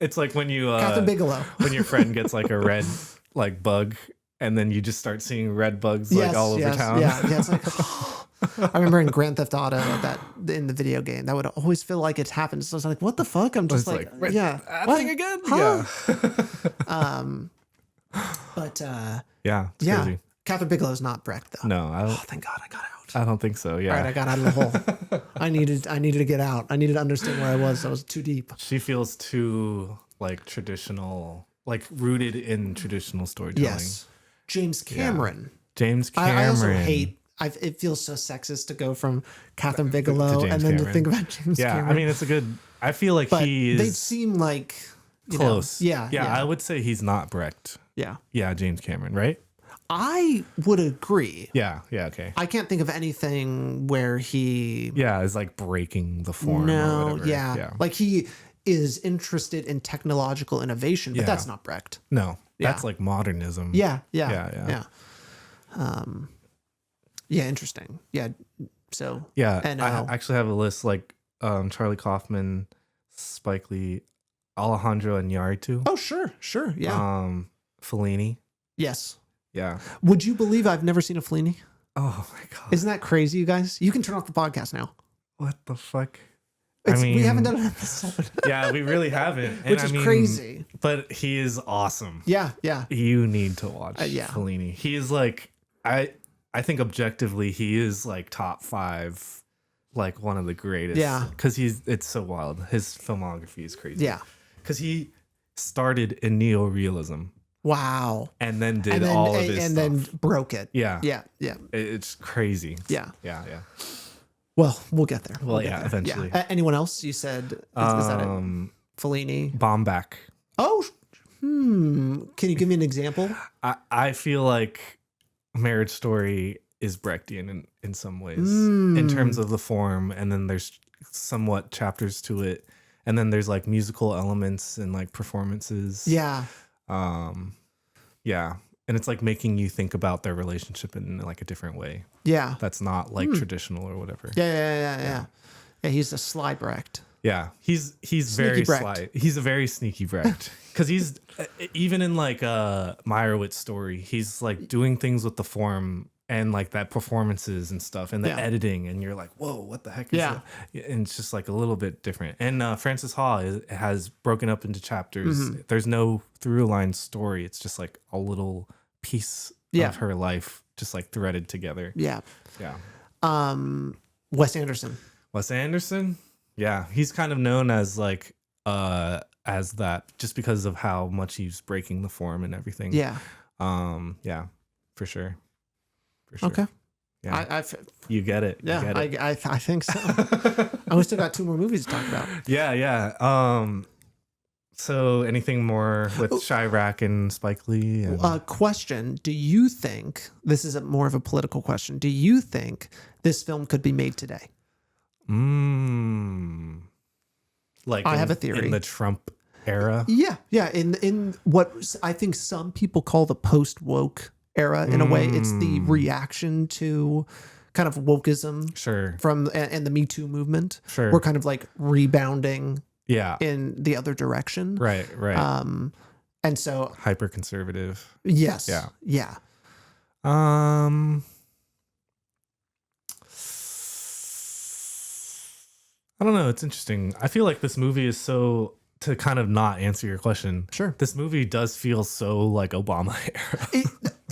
It's like when you Catherine Bigelow. when your friend gets like a red like bug, and then you just start seeing red bugs like all over town. Yeah, it's like I remember in Grand Theft Auto that in the video game that would always feel like it happened. So I was like, "What the fuck?" I'm just It's like, like, "Yeah, that what? thing again." Huh? Yeah. But Yeah. It's yeah, crazy. Catherine Bigelow's not Brecht though. No, I Oh, don't. thank God I got out. I don't think so. Yeah. All right, I got out of the hole. I needed to get out. I needed to understand where I was. I was too deep. She feels too like traditional, like rooted in traditional storytelling. Yes, James Cameron. James Cameron. I also hate. It feels so sexist to go from Catherine Bigelow James and then to Cameron. think about James Yeah, Cameron. I mean it's a good. I feel like but he they is seem like close. Yeah. I would say he's not Brecht. Yeah. Yeah, James Cameron, right? I would agree. Yeah. Okay. I can't think of anything where he. Yeah, it's like breaking the form. or No. whatever. Yeah. Like he is interested in technological innovation, but Yeah. that's not Brecht. No, that's Yeah. like modernism. Yeah. Yeah. Yeah. Interesting. Yeah. So. Yeah, And I actually have a list like Charlie Kaufman, Spike Lee, Alejandro Iñárritu, Oh, sure. Yeah. Fellini. Yes. Yeah. Would you believe I've never seen a Fellini? Oh my god. Isn't that crazy, you guys? You can turn off the podcast now. What the fuck? We haven't done an episode. Yeah, we really haven't. And Which is crazy. But he is awesome. Yeah. You need to watch yeah. Fellini. He is like I think objectively he is like top 5, like one of the greatest. Yeah. Because it's so wild. His filmography is crazy. Yeah. Because he started in neorealism Wow. and then did all of his and stuff. then broke it. Yeah. Yeah. It's crazy. Yeah. Yeah. Well, we'll get there. Well, We'll get yeah, there. eventually. Anyone else? You said is that it? Fellini. Baumbach. Oh, Can you give me an example? I feel like Marriage Story is Brechtian in some ways in terms of the form, and then there's somewhat chapters to it, and then there's like musical elements and like performances. Yeah. Yeah. And it's like making you think about their relationship in like a different way. Yeah. That's not like traditional or whatever. Yeah. He's a sly Brecht. Yeah, he's very Brecht. sly. He's a very sneaky Brecht because he's even in like Meyerowitz Story. He's like doing things with the form and like that performances and stuff and the Yeah. editing, and you're like, whoa, what the heck is Yeah. that? And it's just like a little bit different. And Francis Ha has broken up into chapters. There's no through line story. It's just like a little piece Yeah. of her life just like threaded together. Yeah. Yeah. Wes Anderson. Wes Anderson, yeah, he's kind of known as like as that just because of how much he's breaking the form and everything. Yeah. Yeah, for sure. For sure. Okay. Yeah. You get it. Yeah, You get it. I think so. We still got 2 more movies to talk about. Yeah, yeah. So anything more with Chi-Raq and Spike Lee? And... Question: do you think this is more of a political question? Do you think this film could be made today? Like I have a theory. In the Trump era. Yeah. In what I think some people call the post woke era. In a way, it's the reaction to kind of wokeism. Sure. From and the Me Too movement. Sure. We're kind of like rebounding. Yeah. In the other direction. Right. And so hyper conservative. Yes. Yeah. Yeah. I don't know. It's interesting. I feel like this movie is so, to kind of not answer your question. Sure. This movie does feel so like Obama era.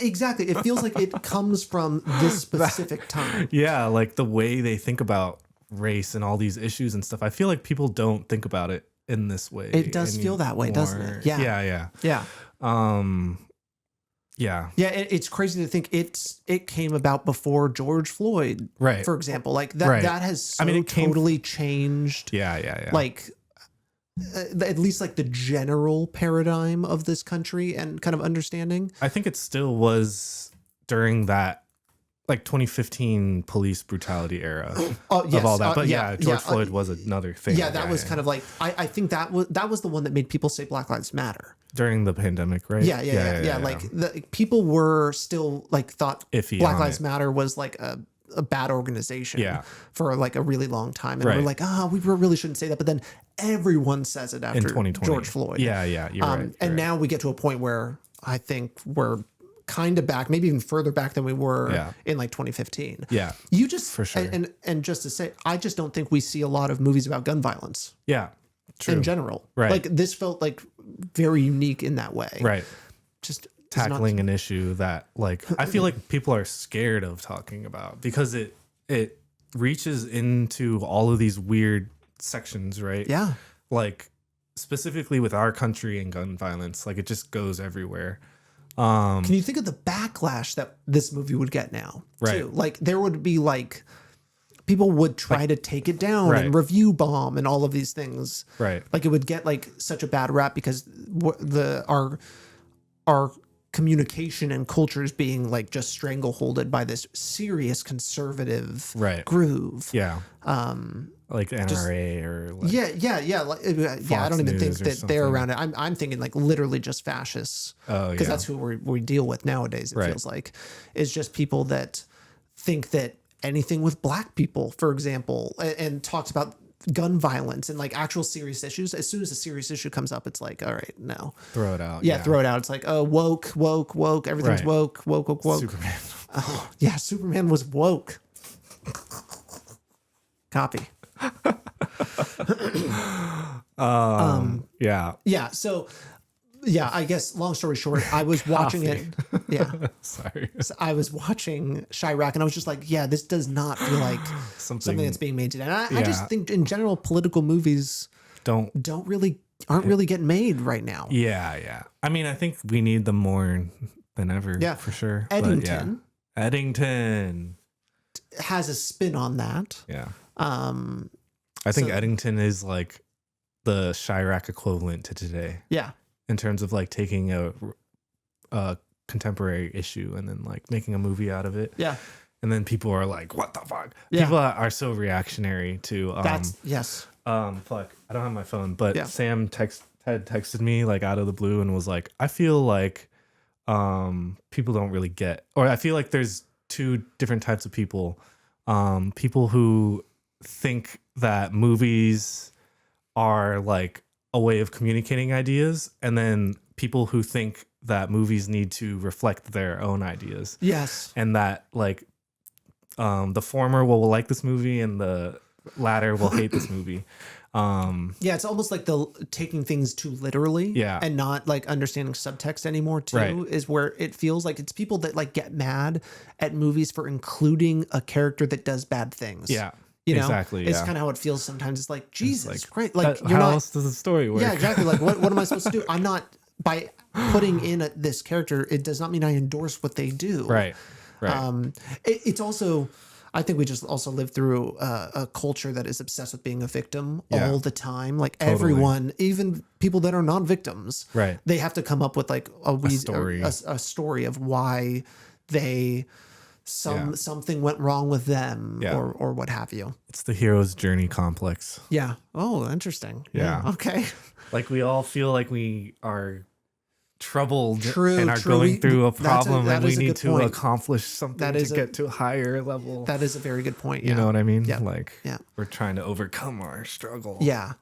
Exactly. It feels like it comes from this specific time. Yeah. Like the way they think about race and all these issues and stuff. I feel like people don't think about it in this way. It does feel that way, doesn't it? Yeah. Yeah. Yeah. Yeah. Yeah. It's crazy to think it came about before George Floyd, right? For example, like that, right. that has totally changed. Yeah. Like, at least like the general paradigm of this country and kind of understanding. I think it still was during that like 2015 police brutality era yes, of all that. But George Floyd was another thing. Yeah, that was kind of like I think that was the one that made people say Black Lives Matter during the pandemic, right? Yeah. Like people were still like thought iffy Black Lives Matter was like a bad organization for like a really long time, and we're like, we really shouldn't say that. But then everyone says it after 2020. George Floyd. Yeah, you're right. And now we get to a point where I think we're kind of back, maybe even further back than we were in like 2015. Yeah, you just for sure. And just to say, I just don't think we see a lot of movies about gun violence. Yeah, true. In general, right? Like this felt like very unique in that way, right? Just tackling an issue that like I feel like people are scared of talking about because it reaches into all of these weird sections, right? Yeah, like specifically with our country and gun violence, like it just goes everywhere. Can you think of the backlash that this movie would get now? Right. Too? Like there would be like people would try to take it down and review bomb and all of these things. Right. Like it would get like such a bad rap because our communication and culture is being like just strangleholded by this serious conservative groove. Yeah. Like NRA or like I don't even think that they're around it. I'm thinking like literally just fascists. Because that's who we deal with nowadays. It feels like is just people that think that anything with black people, for example, and talks about gun violence and like actual serious issues. As soon as a serious issue comes up, it's like, all right, no, throw it out. Yeah, throw it out. It's like, oh, woke. Everything's woke. Superman. Oh, yeah, Superman was woke. Copy. Yeah. So, yeah, I guess long story short, I was watching it. Yeah. Sorry. So I was watching Chi-Raq and I was just like, yeah, this does not feel like something that's being made today. And I just think in general, political movies aren't really getting made right now. Yeah. I mean, I think we need them more than ever. Yeah, for sure. Eddington has a spin on that. Yeah. I think Eddington is like the Chi-Raq equivalent to today. Yeah. In terms of like taking a contemporary issue and then like making a movie out of it. Yeah. And then people are like, what the fuck? Yeah. People are so reactionary to yes. Fuck. I don't have my phone, but Sam had texted me like out of the blue and was like, I feel like people don't really get, or I feel like there's two different types of people. People who think that movies are like a way of communicating ideas, and then people who think that movies need to reflect their own ideas. Yes. And that like the former will like this movie and the latter will hate this movie. Yeah, it's almost like the taking things too literally, Yeah. and not like understanding subtext anymore too. Right. Is where it feels like it's people that like get mad at movies for including a character that does bad things. Yeah. You know, Exactly. it's Yeah. kind of how it feels sometimes. It's like Jesus like, Christ, like How you're not. else does the story work? Yeah, exactly. Like what am I supposed to do? I'm not by putting in this character. It does not mean I endorse what they do. Right. Right. It's also, I think we just also live through a culture that is obsessed with being a victim all the time. Like everyone, even people that are non-victims, Right. they have to come up with like story. a story of why they something went wrong with them or what have you. It's the hero's journey complex. Yeah. Oh, interesting. Yeah. Okay. Like we all feel like we are troubled True, and are true. going through a That problem is and we a need good to point. accomplish something That is to get to a higher level. That is a very good point. You know what I mean? Yeah. Like Yeah. we're trying to overcome our struggle. Yeah.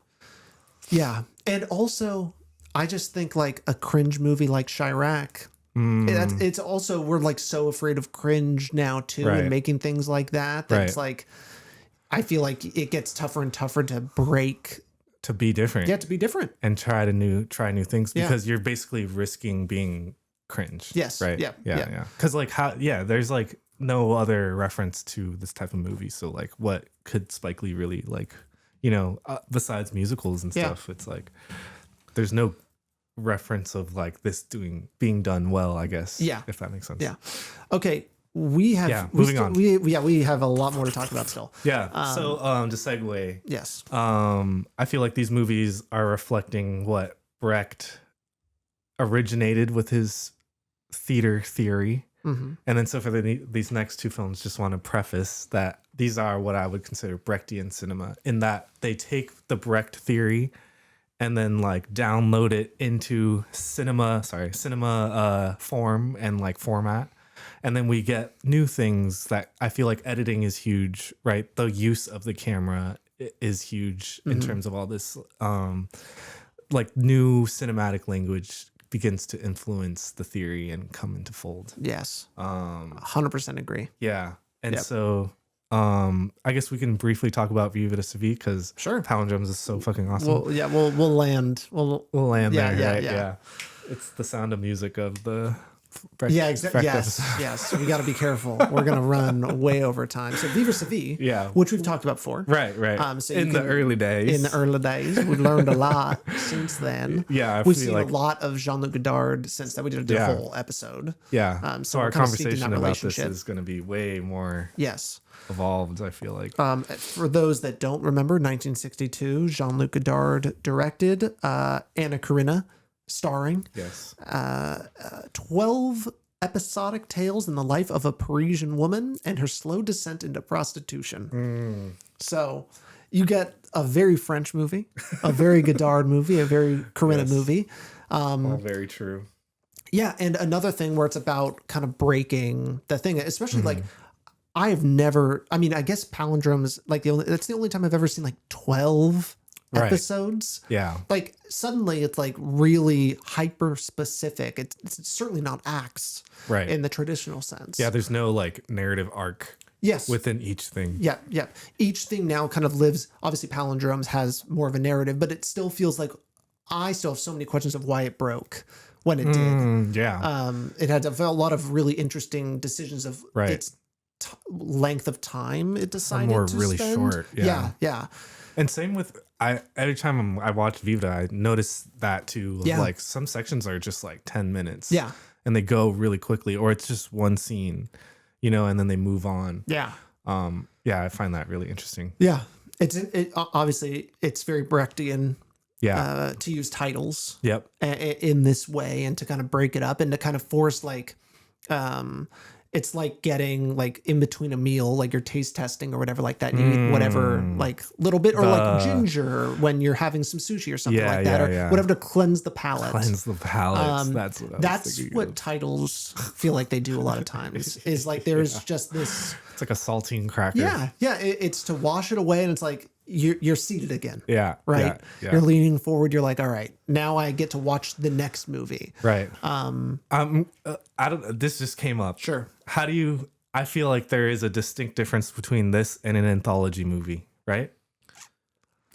Yeah. And also, I just think like a cringe movie like Chi-Raq, it's also, we're like so afraid of cringe now too, Right. and making things like that. It's like, I feel like it gets tougher and tougher to break. To be different. Yeah, to be different. And try new things because you're basically risking being cringe. Yes. Right. Yeah. Yeah. Because like there's like no other reference to this type of movie. So like what could Spike Lee really like, besides musicals and stuff, it's like there's no reference of like this being done well, I guess. Yeah. If that makes sense. Yeah. Okay. We have moving on. We have a lot more to talk about still. Yeah. So to segue, Yes. I feel like these movies are reflecting what Brecht originated with his theater theory. Mm-hmm. And then so for these next two films, just want to preface that these are what I would consider Brechtian cinema, in that they take the Brecht theory and then like download it into cinema form and like format. And then we get new things that I feel like editing is huge, right? The use of the camera is huge in terms of all this, like new cinematic language begins to influence the theory and come into fold. Yes. 100% agree. Yeah. And Yep. so I guess we can briefly talk about Vivre because Sure. Palindromes is so fucking awesome. Well, yeah, we'll land. We'll land yeah, there, yeah, right? yeah. It's the sound of music of the Yeah, exactly. Yes. We got to be careful. We're gonna run way over time. So Vivre, Yeah. which we've talked about before. Right. So in the early days. In the early days, we learned a lot since then. Yeah, we've feel seen like- a lot of Jean-Luc Godard since then. We did a whole episode. Yeah. So So we're our kind of seeking conversation that about this relationship. is going to be way more Yes. evolved, I feel like. For those that don't remember, 1962, Jean-Luc Godard directed, Anna Karenina starring. Yes. 12 episodic tales in the life of a Parisian woman and her slow descent into prostitution. So you get a very French movie, a very Godard movie, a very Karenina movie. All very true. Yeah, and another thing where it's about kind of breaking the thing, especially like I guess Palindromes, like that's the only time I've ever seen like 12 episodes. Yeah. Like suddenly it's like really hyper specific. It's certainly not acts Right. in the traditional sense. Yeah, there's no like narrative arc Yes. within each thing. Yeah. Each thing now kind of lives. Obviously, Palindromes has more of a narrative, but it still feels like I still have so many questions of why it broke when it did. Yeah. It had a lot of really interesting decisions of its length of time it decided more to really spend. short. Yeah. Yeah. And same with every time I watch Vivre, I notice that too. Yeah. Like some sections are just like 10 minutes. Yeah. And they go really quickly, or it's just one scene, and then they move on. Yeah. Yeah, I find that really interesting. Yeah. Obviously it's very Brechtian. Yeah. To use titles. Yep. In this way, and to kind of break it up and to kind of force like, it's like getting like in between a meal, like you're taste testing or whatever like that. And you eat whatever like little bit, or like ginger when you're having some sushi or something like that, or whatever to cleanse the palate. Cleanse the palate. That's what I was That's thinking what of. titles feel like they do a lot of times. Is like there's just this. It's like a saltine cracker. Yeah, it's to wash it away, and it's like you're seated again. Yeah. Right. Yeah. You're leaning forward. You're like, all right, now I get to watch the next movie. Right. I don't. This just came up. Sure. How do you? I feel like there is a distinct difference between this and an anthology movie, right?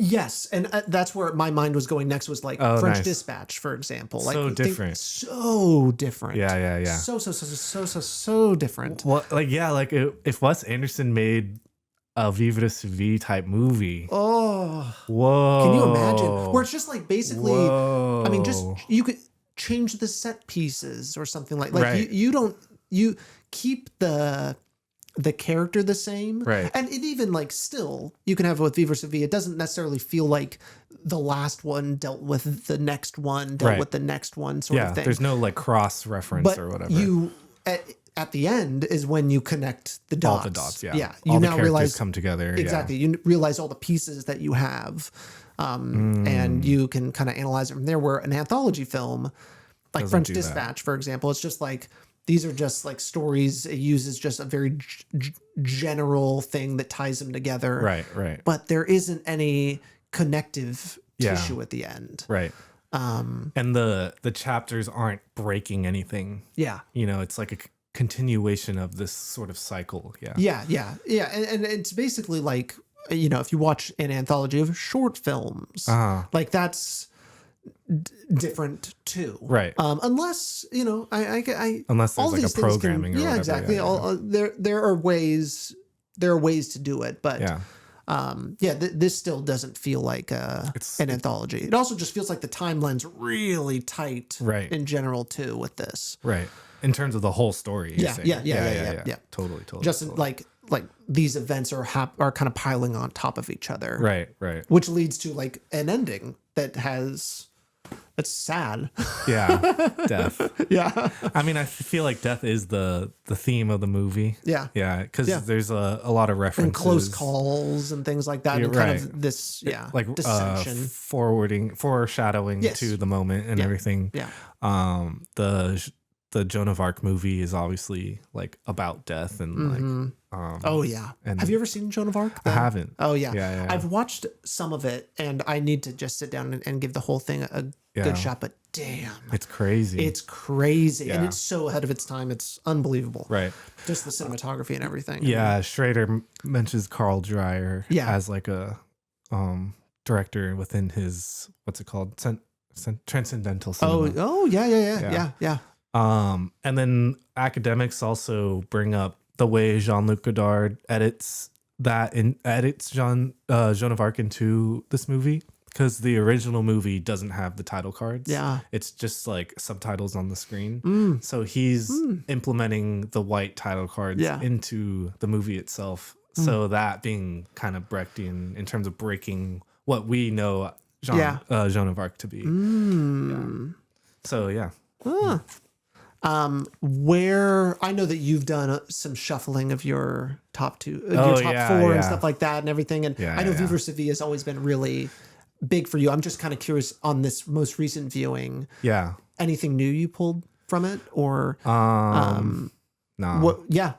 Yes, and that's where my mind was going next. Was like French Dispatch, for example. Like so different. So different. Yeah. So different. Well, like if Wes Anderson made a Vivre type movie. Oh, whoa! Can you imagine? Where it's just like basically, whoa. I mean, just you could change the set pieces or something like right. you keep the character the same, right? And it even like still you can have it with Vivre it doesn't necessarily feel like the last one dealt with the next one dealt with the next one sort of thing. There's no like cross reference but or whatever. You at the end is when you connect the dots. All the dots, yeah. Yeah. You all now the realize come together. Exactly. Yeah. You realize all the pieces that you have. And you can kind of analyze it from there. Where an anthology film, like French Dispatch, for example, it's just like these are just like stories. It uses just a very general thing that ties them together. Right. But there isn't any connective tissue at the end. Right. And the chapters aren't breaking anything. Yeah. It's like a continuation of this sort of cycle. Yeah. And it's basically like, if you watch an anthology of short films, like that's different too. Right. Unless, unless there's like a programming or whatever. Exactly. There are ways to do it, but this still doesn't feel like an anthology. It also just feels like the timeline's really tight in general too with this. Right. In terms of the whole story. Yeah. Totally. Just like these events are kind of piling on top of each other. Right. Which leads to like an ending that's sad. Yeah. Death. Yeah. I mean, I feel like death is the theme of the movie. Yeah. Yeah. Because there's a lot of references. And close calls and things like that. And kind of this, like dissension. Foreshadowing to the moment and everything. Yeah. The Joan of Arc movie is obviously like about death and And have you ever seen Joan of Arc? I haven't. Oh yeah. Yeah. I've watched some of it and I need to just sit down and give the whole thing a good shot, but damn. It's crazy. And it's so ahead of its time. It's unbelievable. Right. Just the cinematography and everything. Yeah. Schrader mentions Carl Dreyer as like a director within his, what's it called? Transcendental cinema. Oh yeah. And then academics also bring up the way Jean-Luc Godard edits Joan of Arc into this movie, because the original movie doesn't have the title cards. Yeah. It's just like subtitles on the screen. So he's implementing the white title cards into the movie itself. So that being kind of Brechtian in terms of breaking what we know Joan of Arc to be. So yeah. Where I know that you've done some shuffling of your top four and stuff like that and everything. And I know Vivre has always been really big for you. I'm just kind of curious on this most recent viewing. Yeah. Anything new you pulled from it or? No. What? Yeah.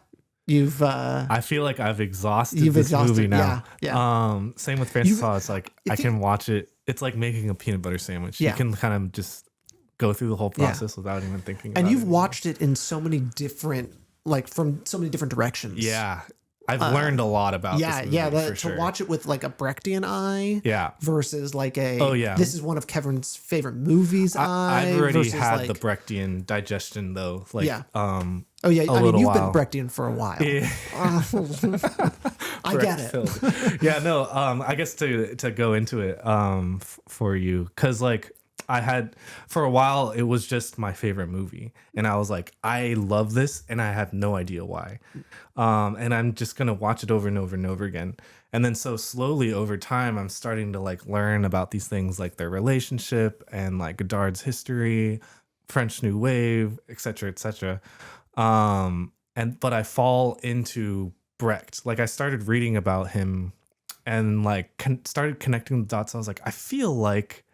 You've. I feel like I've exhausted this movie now. Yeah. Same with Francis Ha. It's like I can watch it. It's like making a peanut butter sandwich. You can kind of just go through the whole process without even thinking about it. And you've watched it in so many different, from so many different directions. Yeah. I've learned a lot about this movie, to watch it with like a Brechtian eye versus like this is one of Kevin's favorite movies I've already had the Brechtian digestion though. I mean, you've been Brechtian for a while. Yeah. I get it. Yeah, no, I guess to go into it for you, because like I had, for a while, it was just my favorite movie. And I was like, I love this and I have no idea why. And I'm just going to watch it over and over and over again. And then so slowly over time, I'm starting to like learn about these things like their relationship and like Godard's history, French New Wave, et cetera, et cetera. But I fall into Brecht. Like I started reading about him and like started connecting the dots. I was like, I feel like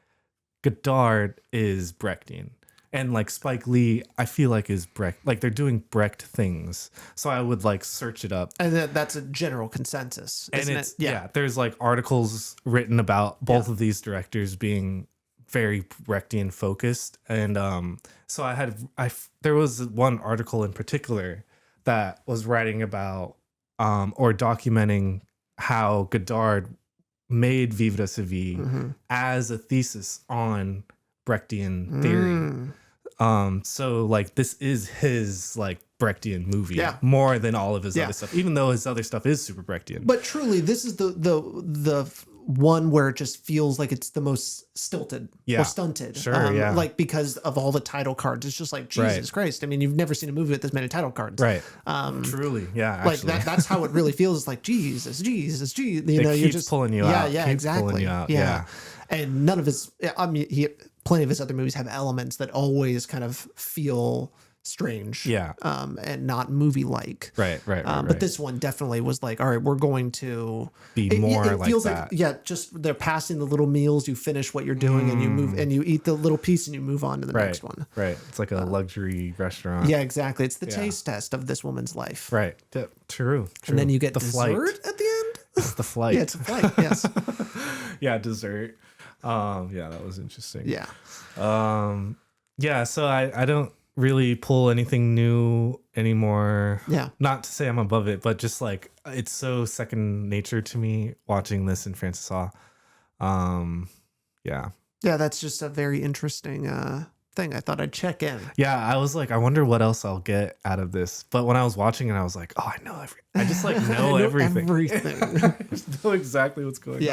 Godard is Brechtian. And like Spike Lee, I feel like is Brecht. Like they're doing Brecht things, so I would like search it up. And that's a general consensus, isn't And it's it? Yeah. there's like articles written about both of these directors being very Brechtian focused. And so there was one article in particular that was writing about or documenting how Godard made Vivre as a thesis on Brechtian theory. So like this is his like Brechtian movie more than all of his other stuff, even though his other stuff is super Brechtian. But truly, this is the one where it just feels like it's the most stilted or stunted. Sure, like because of all the title cards. It's just like, Jesus Christ. I mean, you've never seen a movie with this many title cards. Right. Truly, yeah. Like that's how it really feels. It's like, Jesus. You know, you're just pulling you out. Yeah, exactly. Pulling you out. Yeah. And none of his, I mean, plenty of his other movies have elements that always kind of feel strange. Yeah. And not movie-like. Right. But this one definitely was like, all right, we're going to be more it like feels that. Like, just they're passing the little meals. You finish what you're doing and you move and you eat the little piece and you move on to the next one. Right. It's like a luxury restaurant. Yeah, exactly. It's the taste test of this woman's life. Right. True. And then you get the dessert flight at the end. It's the flight. Yeah, it's a flight. Yes. Yeah, dessert. Yeah, that was interesting. Yeah. Yeah, so I don't really pull anything new anymore. Yeah. Not to say I'm above it, but just like it's so second nature to me watching this in Francis Ha. Yeah. Yeah, that's just a very interesting thing. I thought I'd check in. Yeah, I was like, I wonder what else I'll get out of this. But when I was watching it, I was like, oh, I know everything. I just like know everything. I just know exactly what's going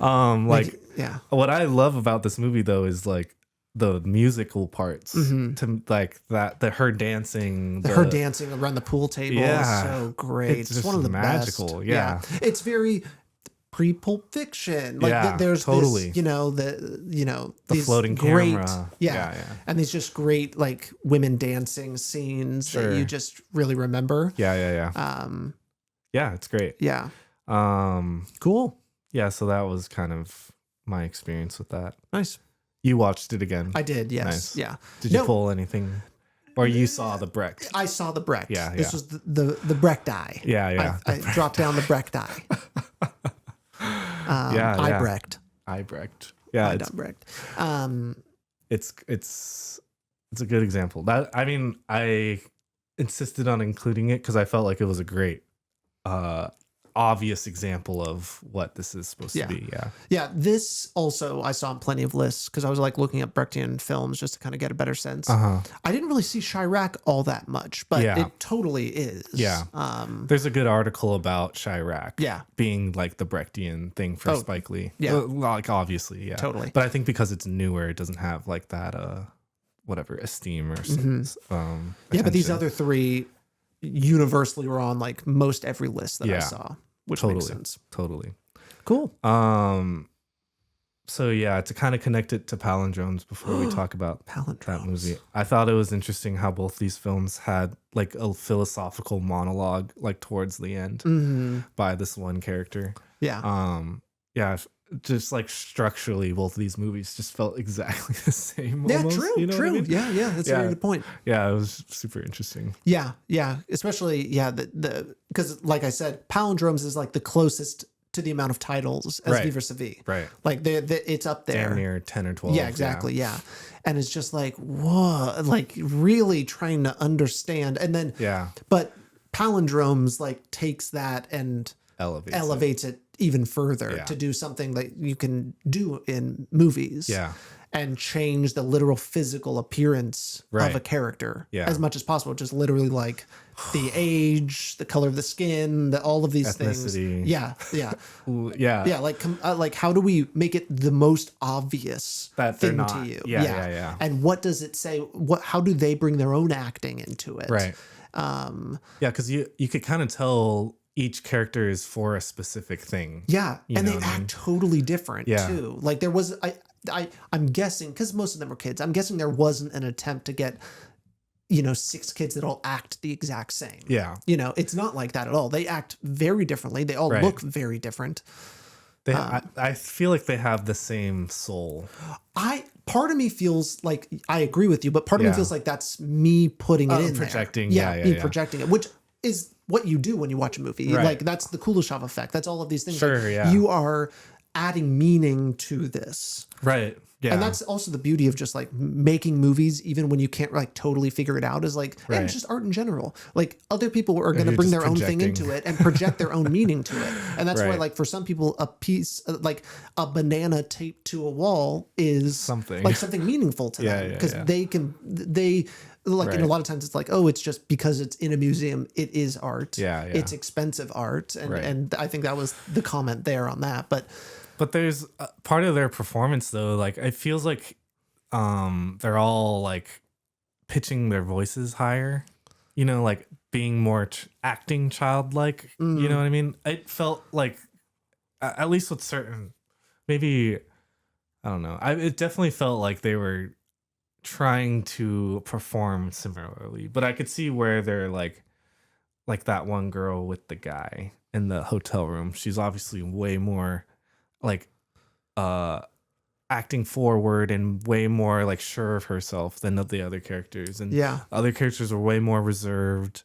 on. Like, yeah. What I love about this movie though is like the musical parts to like that her dancing her dancing around the pool table is so great. It's just one of the magical best. Yeah. It's very pre-Pulp Fiction. Like there's totally this, the these floating great, camera. Yeah. And these just great like women dancing scenes that you just really remember. Yeah. Yeah, it's great. Yeah. Cool. Yeah, so that was kind of my experience with that. Nice. You watched it again. I did, yes. Nice. Yeah. Did you pull anything? Or you saw the Brecht? I saw the Brecht. Yeah. This was the Brecht eye. Yeah. I dropped down the Brecht eye. I Brecht. Yeah. It's Brecht. It's a good example. I insisted on including it because I felt like it was a great obvious example of what this is supposed to be. Yeah. This also I saw on plenty of lists because I was like looking up Brechtian films just to kind of get a better sense. I didn't really see Chi-Raq all that much, but it totally is. Yeah. There's a good article about Chi-Raq being like the Brechtian thing for Spike Lee. Yeah. Like obviously, yeah. Totally. But I think because it's newer, it doesn't have like that whatever esteem or something. But these other three universally were on like most every list that I saw, which makes sense. Totally. Cool. So yeah, to kind of connect it to Palindromes before we talk about that movie, I thought it was interesting how both these films had like a philosophical monologue like towards the end by this one character. Yeah. Just like structurally, both of these movies just felt exactly the same. Yeah, almost, true, you know true. What I mean? Yeah, that's a very good point. Yeah, it was super interesting. Yeah, especially the because like I said, Palindromes is like the closest to the amount of titles as Vivre. Right. Like it's up there. Damn near 10 or 12. Yeah, exactly. Yeah. And it's just like, whoa, like really trying to understand. And then, but Palindromes like takes that and elevates it even further to do something that you can do in movies. Yeah. And change the literal physical appearance of a character as much as possible. Just literally like the age, the color of the skin, all of these ethnicity. things. Yeah. Yeah. Like how do we make it the most obvious that thing to you? Yeah. And what does it say? How do they bring their own acting into it? Right. Because you could kind of tell each character is for a specific thing. Yeah. And they act totally different too. Like there was I'm guessing, because most of them were kids, I'm guessing there wasn't an attempt to get 6 kids that all act the exact same. Yeah. It's not like that at all. They act very differently. They all look very different. I feel like they have the same soul. part of me feels like I agree with you, but part of me feels like that's me putting it in projecting. there. Me projecting it, which is what you do when you watch a movie. Right. Like that's the Kuleshov effect. That's all of these things. Sure, like, you are adding meaning to this. Right. Yeah. And that's also the beauty of just like making movies, even when you can't like totally figure it out, is like, and just art in general. Like other people are going to bring their own thing into it and project their own meaning to it. And that's why, like, for some people, a piece like a banana taped to a wall is something meaningful to them because they like, and a lot of times it's like, oh, it's just because it's in a museum, it is art. It's expensive art. And I think that was the comment there on that. But there's part of their performance though, like it feels like they're all like pitching their voices higher, you know, like being more acting childlike. You know what I mean? It felt like, at least with certain, maybe, I don't know. It definitely felt like they were trying to perform similarly, but I could see where they're like that one girl with the guy in the hotel room. She's obviously way more like acting forward and way more like sure of herself than the other characters, and other characters are way more reserved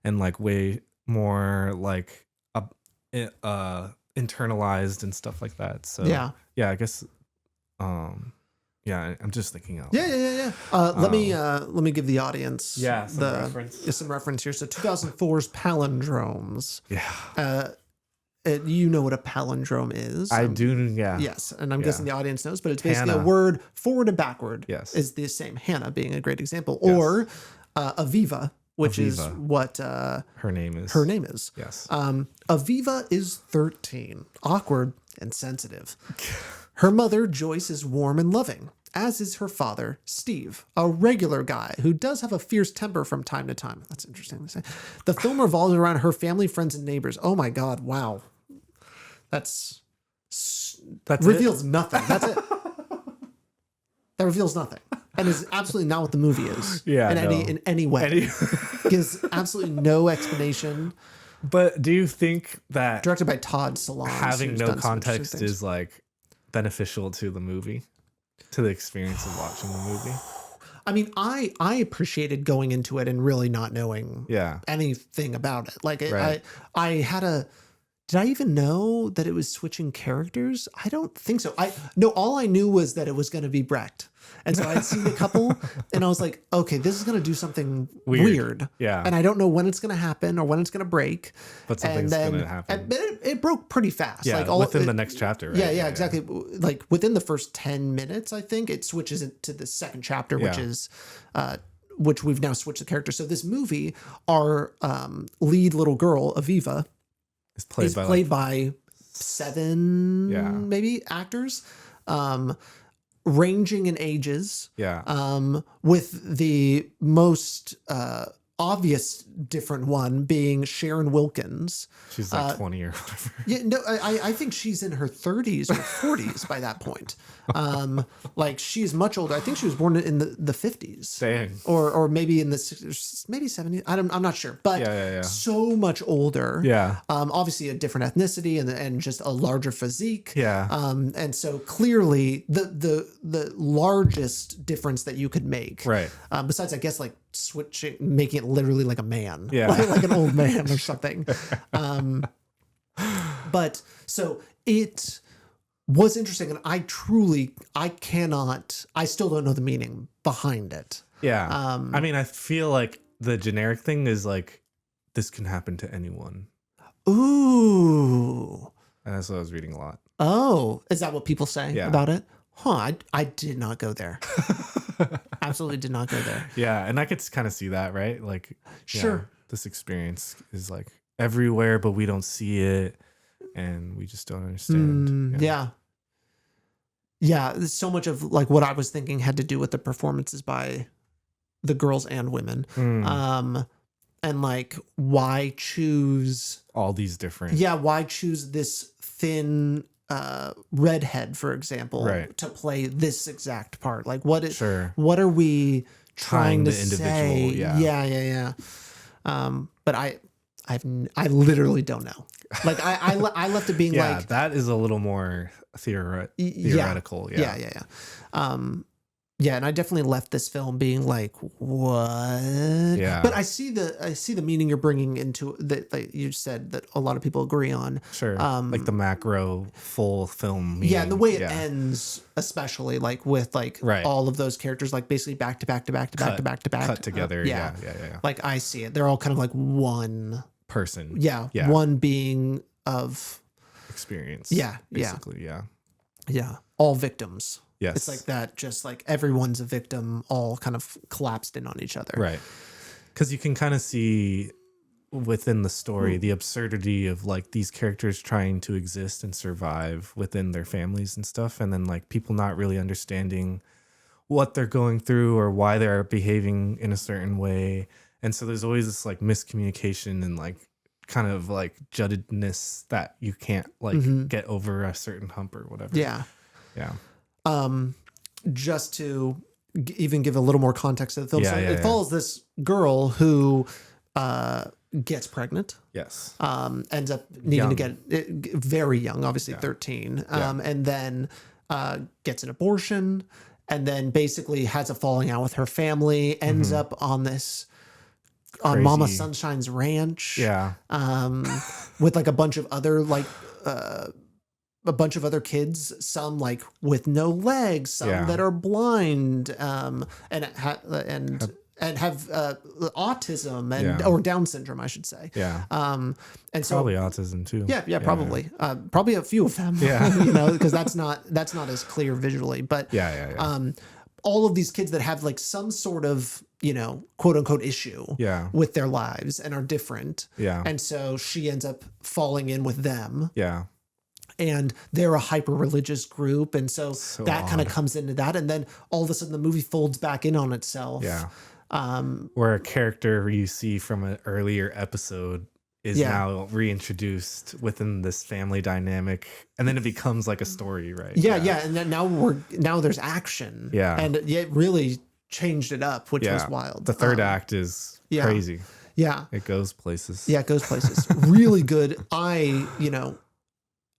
and like way more like internalized and stuff like that. So I guess I'm just thinking out. Let me give the audience some reference here. So 2004's Palindromes. You know what a palindrome is. I do, Yes, and I'm guessing the audience knows, but it's basically a word forward and backward. Is the same. Hannah being a great example. Or Aviva, which is what her name is. Yes. Aviva is 13, awkward and sensitive. Her mother, Joyce, is warm and loving, as is her father, Steve, a regular guy who does have a fierce temper from time to time. That's interesting to say. The film revolves around her family, friends, and neighbors. Oh my God, wow. That reveals nothing. That's it. That reveals nothing. And is absolutely not what the movie is. In any way. Gives absolutely no explanation. But do you think that directed by Todd Solondz, having no context is like beneficial to the movie? To the experience of watching the movie? I mean, I appreciated going into it and really not knowing anything about it. Like I had a, did I even know that it was switching characters? I don't think so. All I knew was that it was going to be Brecht. And so I'd seen a couple and I was like, okay, this is going to do something weird. Yeah. And I don't know when it's going to happen or when it's going to break. But something's going to happen. It broke pretty fast. Yeah, like within the next chapter. Right? Yeah, exactly. Like within the first 10 minutes, I think it switches into the second chapter, which is, which we've now switched the character. So this movie, our lead little girl, Aviva, is played by 7 maybe actors. Ranging in ages, with the most obvious different one being Sharon Wilkins. She's like 20 or whatever. I think she's in her 30s or 40s by that point. Like she's much older. I think she was born in the 50s. Dang. Or maybe in the maybe 70s. I'm not sure. But so much older. Yeah. Obviously a different ethnicity and just a larger physique. Yeah. And so clearly the largest difference that you could make. Right. Besides, I guess, like making it literally like a man. Yeah. like an old man or something. But so it was interesting, and I still don't know the meaning behind it. Yeah. I mean, I feel like the generic thing is like, this can happen to anyone. Ooh. And that's what I was reading a lot. Oh, is that what people say about it? Huh, I did not go there. Absolutely did not go there. Yeah, and I could kind of see that, right? Like, sure. This experience is like everywhere, but we don't see it, and we just don't understand. Yeah, so much of like what I was thinking had to do with the performances by the girls and women. And like, why choose all these different? Yeah, why choose this thin redhead, for example, to play this exact part? Like, what are we trying to say? Yeah. But I literally don't know. Like I left it being like, that is a little more theoretical. Yeah. Yeah, and I definitely left this film being like, "What?" Yeah. But I see the meaning you're bringing into that. Like you said that a lot of people agree on. Sure. Like the macro full film meaning. Yeah, and the way it ends, especially like with like Right. all of those characters, like basically back to back to back to back to back to back, cut together. Yeah. Like I see it. They're all kind of like one Person. Yeah, one being of experience. Yeah, basically. yeah. All victims. Yes. It's like that. Just like everyone's a victim, all kind of collapsed in on each other. Right. Because you can kind of see within the story the absurdity of like these characters trying to exist and survive within their families and stuff, and then like people not really understanding what they're going through or why they're behaving in a certain way. And so there's always this like miscommunication and like kind of like juddedness that you can't like get over a certain hump or whatever. Yeah. Just to even give a little more context to the film, it follows this girl who gets pregnant. Yes. Ends up needing to get very young, obviously 13, and then gets an abortion, and then basically has a falling out with her family. Ends up on this on Mama Sunshine's ranch. Yeah. With like a bunch of other like. A bunch of other kids, some like with no legs, some that are blind, and have autism and or Down syndrome, I should say. Yeah. And so probably autism too. Yeah, probably. Probably a few of them. Yeah. You know, because that's not as clear visually. But all of these kids that have like some sort of, you know, quote unquote issue with their lives and are different. Yeah. And so she ends up falling in with them. Yeah. And they're a hyper-religious group, and so that kind of comes into that, and then all of a sudden the movie folds back in on itself. Yeah. Where a character you see from an earlier episode is now reintroduced within this family dynamic, and then it becomes like a story, right? Yeah. And then now there's action. Yeah. And it really changed it up, which was wild. The third act is crazy. Yeah. It goes places. Yeah, it goes places. Really good.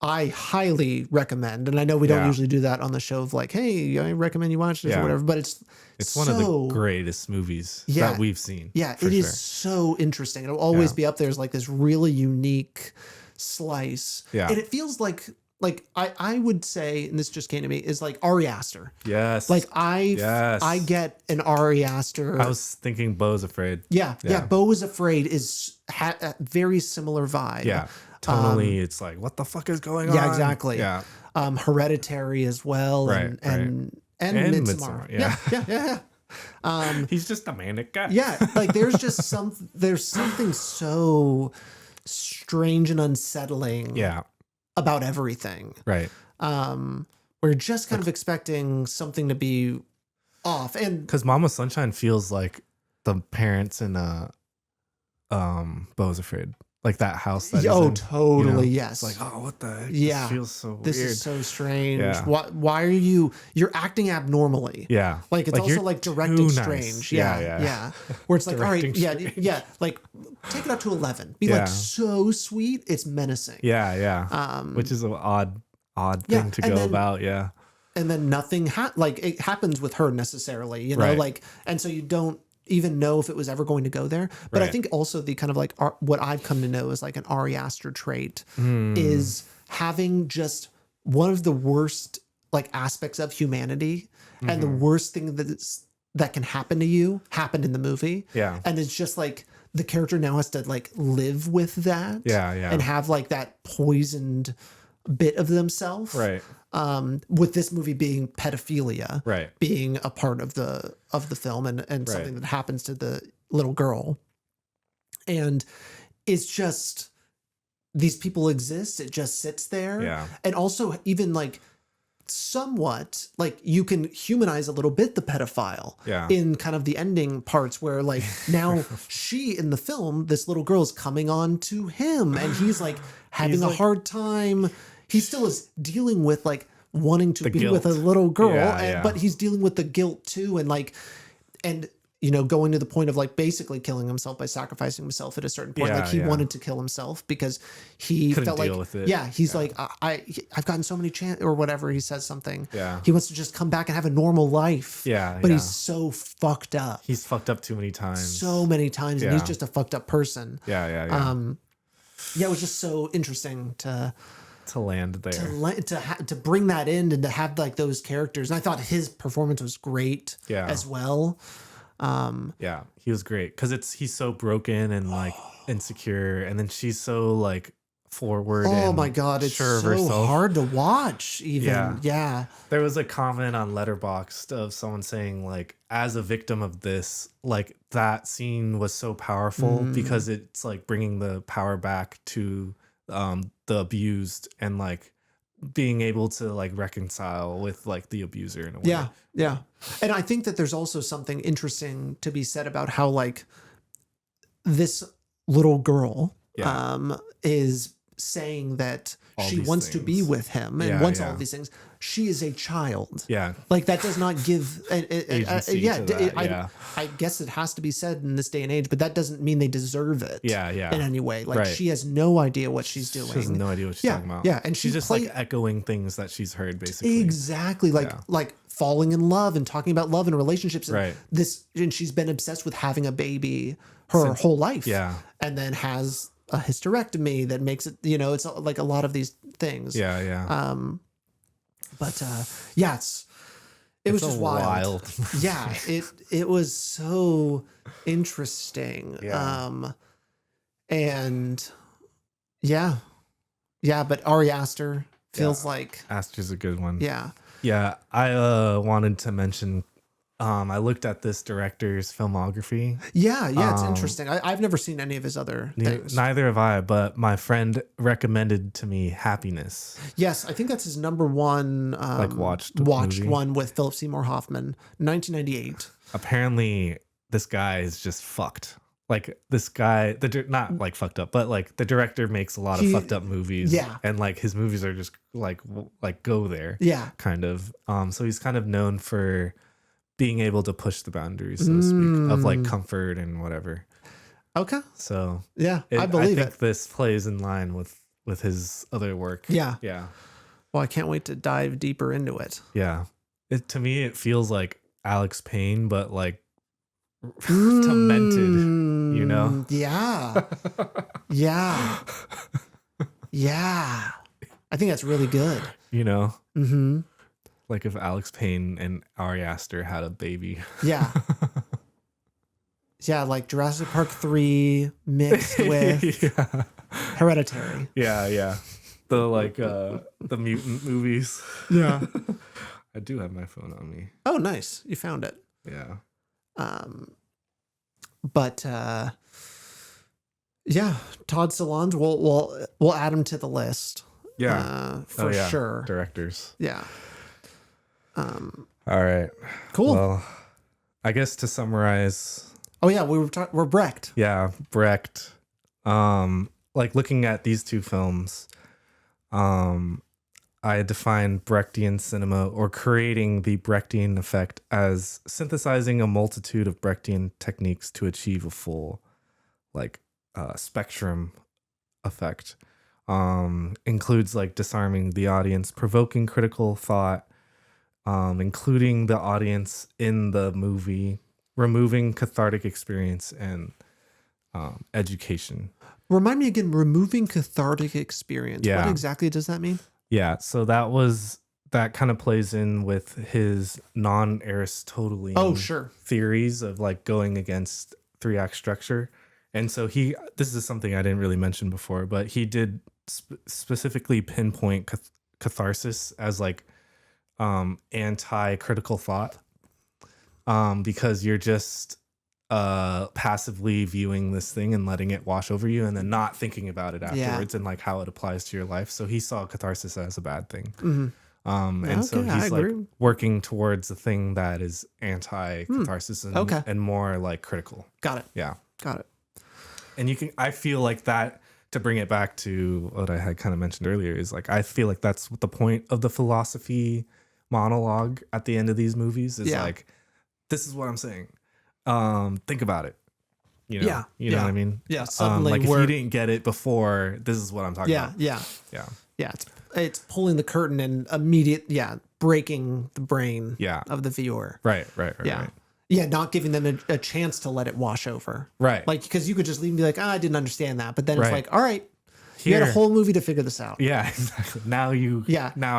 I highly recommend, and I know we don't usually do that on the show of like, hey, I recommend you watch this or whatever, but it's one of the greatest movies that we've seen. Yeah, it is so interesting. It'll always be up there as like this really unique slice. Yeah. And it feels like I would say, and this just came to me, is like Ari Aster. Yes. Like I get an Ari Aster. I was thinking Beau's Afraid. Yeah. Beau is Afraid is a very similar vibe. Yeah. Tonally, it's like, what the fuck is going on? Yeah, exactly. Yeah. Hereditary as well. And Midsommar. Yeah. He's just a manic guy. Yeah. Like there's something so strange and unsettling about everything. Right. We're just kind of expecting something to be off. And because Mama Sunshine feels like the parents in Beau's Afraid. Like that house. That totally. You know? Yes. It's like, oh, what the heck? Yeah. This feels so weird. This is so strange. Yeah. Why are you're acting abnormally? Yeah. Like it's also like directed strange. Yeah. Where it's like, all right, like take it up to 11. Be like so sweet, it's menacing. Yeah. Which is an odd thing to go about. Yeah. And then nothing it happens with her necessarily, you know, like, and so you don't even know if it was ever going to go there. But I think also the kind of like what I've come to know is like an Ari Aster trait is having just one of the worst like aspects of humanity and the worst thing that can happen to you happened in the movie. Yeah. And it's just like the character now has to like live with that. Yeah. And have like that poisoned bit of themselves. Right. With this movie being pedophilia, being a part of the film and something that happens to the little girl. And it's just, these people exist. It just sits there. Yeah. And also even like somewhat like you can humanize a little bit the pedophile in kind of the ending parts where like now she in the film, this little girl is coming on to him and he's like having a hard time. He still is dealing with like wanting to be with a little girl, but he's dealing with the guilt too. And like, and going to the point of like basically killing himself by sacrificing himself at a certain point. Like he wanted to kill himself because he Couldn't felt deal like, with it. he's like, I've gotten so many chances or whatever. He says something. Yeah. He wants to just come back and have a normal life. Yeah. But he's so fucked up. He's fucked up too many times. So many times. And he's just a fucked up person. Yeah. It was just so interesting to land there. To bring that in and to have like those characters. And I thought his performance was great as well. Yeah, he was great because he's so broken and like insecure, and then she's so like forward. Oh and my god, it's sure of so herself. hard to watch. Even yeah. There was a comment on Letterboxd of someone saying like, as a victim of this, like that scene was so powerful because it's like bringing the power back to the abused and like being able to like reconcile with like the abuser in a way. Yeah. And I think that there's also something interesting to be said about how like this little girl is saying that she wants to be with him and wants all these things. She is a child. Yeah. Like that does not give agency to that. I guess it has to be said in this day and age, but that doesn't mean they deserve it. Yeah. In any way. Like she has no idea what she's doing. She has no idea what she's talking about. Yeah. And she's just like echoing things that she's heard basically. Exactly. Like falling in love and talking about love and relationships. And and she's been obsessed with having a baby her whole life. Yeah. And then has a hysterectomy that makes it, it's like a lot of these things. Yeah. But it was just wild. Yeah, it was so interesting. Yeah. And but Ari Aster feels like Aster's a good one. Yeah. Yeah, I wanted to mention I looked at this director's filmography. Yeah, it's interesting. I've never seen any of his other things. Neither have I, but my friend recommended to me Happiness. Yes, I think that's his number one watched one with Philip Seymour Hoffman, 1998. Apparently, this guy is just fucked. Like this guy, not like fucked up, but like the director makes a lot of fucked up movies. Yeah, and like his movies are just like go there. Yeah, kind of. So he's kind of known for being able to push the boundaries, so to speak, of like comfort and whatever. Okay. So yeah, I believe I think this plays in line with his other work. Yeah. Yeah. Well, I can't wait to dive deeper into it. Yeah. To me, it feels like Alex Payne, but like demented, Yeah. Yeah. Yeah. I think that's really good. Mm-hmm. Like if Alex Payne and Ari Aster had a baby. Yeah. Yeah, like Jurassic Park 3 mixed with Hereditary. Yeah. The mutant movies. Yeah. I do have my phone on me. Oh, nice. You found it. Yeah. But Todd Solondz, we'll add him to the list. Yeah. For sure. Directors. Yeah. All right. Cool. Well, I guess to summarize. Oh yeah, we're Brecht. Yeah, Brecht. Like looking at these two films, I define Brechtian cinema or creating the Brechtian effect as synthesizing a multitude of Brechtian techniques to achieve a full, spectrum effect. Includes like disarming the audience, provoking critical thought, including the audience in the movie, removing cathartic experience, and education. Remind me again, removing cathartic experience. Yeah. What exactly does that mean? Yeah, so that kind of plays in with his non-Aristotelian theories of like going against 3-act structure. And so this is something I didn't really mention before, but he did specifically pinpoint catharsis as like anti-critical thought, because you're just passively viewing this thing and letting it wash over you and then not thinking about it afterwards and like how it applies to your life. So he saw catharsis as a bad thing. Mm-hmm. So he's like working towards a thing that is anti-catharsis and more like critical. Got it. Yeah. Got it. And I feel like that, to bring it back to what I had kind of mentioned earlier, is like, I feel like that's what the point of the philosophy monologue at the end of these movies is. Like, this is what I'm saying. think about it. You know, Yeah, you know what I mean? Yeah, suddenly like if you didn't get it before, this is what I'm talking about. Yeah. Yeah. It's pulling the curtain and breaking the brain of the viewer. Right. Yeah, not giving them a chance to let it wash over. Right. Like, because you could just leave and be like, I didn't understand that. But then it's Right. like, all right, you had a whole movie to figure this out. Yeah, exactly. Now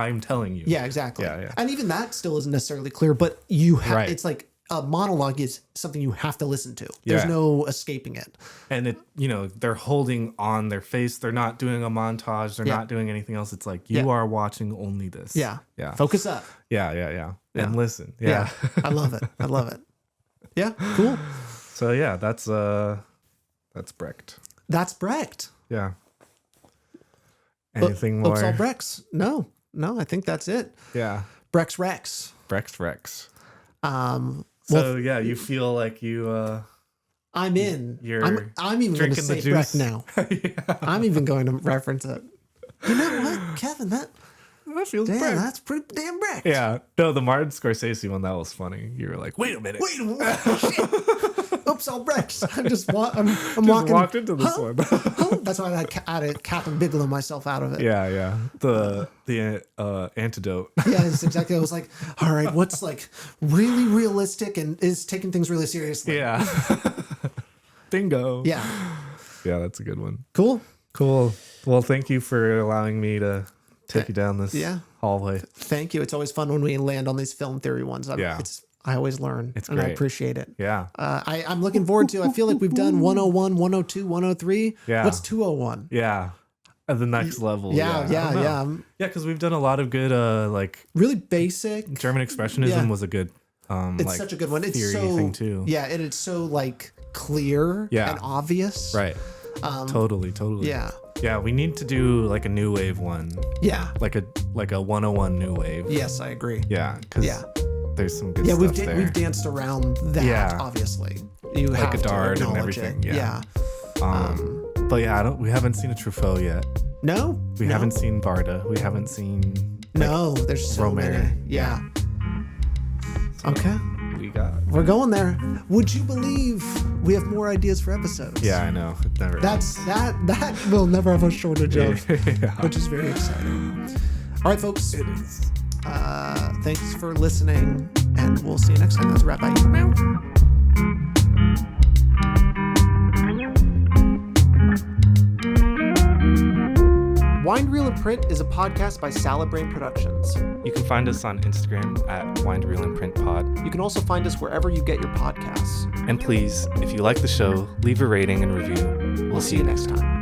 I'm telling you. Yeah, exactly. Yeah. And even that still isn't necessarily clear, but you have, Right. it's like a monologue is something you have to listen to. There's no escaping it. And it, they're holding on their face. They're not doing a montage. They're not doing anything else. It's like you are watching only this. Yeah. Yeah. Focus up. Yeah. And listen. Yeah. I love it. Yeah. Cool. So yeah, that's Brecht. That's Brecht. Yeah. Anything more? Oops, all Brechts. No, I think that's it. Yeah. Brecht's Rex. Brecht's Rex. Well, yeah, you feel like you. I'm in. You're I'm even going to say Brecht now. I'm even going to reference it. You know what, Kevin? That feels damn. Brecht. That's pretty damn Brecht. Yeah. No, the Martin Scorsese one, that was funny. You were like, wait a minute. Shit. Oops, all Brecht. I'm just walking. Walked into this one. That's why I had to Captain Bigelow myself out of it. Yeah. The antidote. Yeah, it's exactly. I was like, all right, what's like really realistic and is taking things really seriously. Yeah. Bingo. Yeah. Yeah, that's a good one. Cool. Well, thank you for allowing me to take you down this hallway. Thank you. It's always fun when we land on these film theory ones. I always learn. It's and great. I appreciate it. Yeah. I'm looking forward to. I feel like we've done 101, 102, 103. Yeah. What's 201? Yeah. At the next level. Yeah. Yeah, because we've done a lot of good like really basic. German expressionism was a good it's like such a good one. It's theory so thing too. Yeah, and it's so like clear and obvious. Right. Totally. Yeah. Yeah, we need to do like a new wave one. Yeah. Like a 101 new wave. Yes, I agree. Yeah, because there's some good stuff there. We've danced around that, obviously. You like have Godard to and acknowledge everything. it. Yeah. But yeah, we haven't seen a Truffaut yet. No? We haven't seen Varda. We haven't seen there's so Romer. many. Yeah. So okay. We're going there. Would you believe we have more ideas for episodes? Yeah, I know. It never ends. That we'll never have a shortage of, Yeah. which is very exciting. All right, folks. It is. Thanks for listening, and we'll see you next time. That's a wrap. Bye. Wind Reel and Print is a podcast by Salad Brain Productions. You can find us on Instagram at Wind Reel and Print Pod. You can also find us wherever you get your podcasts. And please, if you like the show, leave a rating and review. We'll see you next time.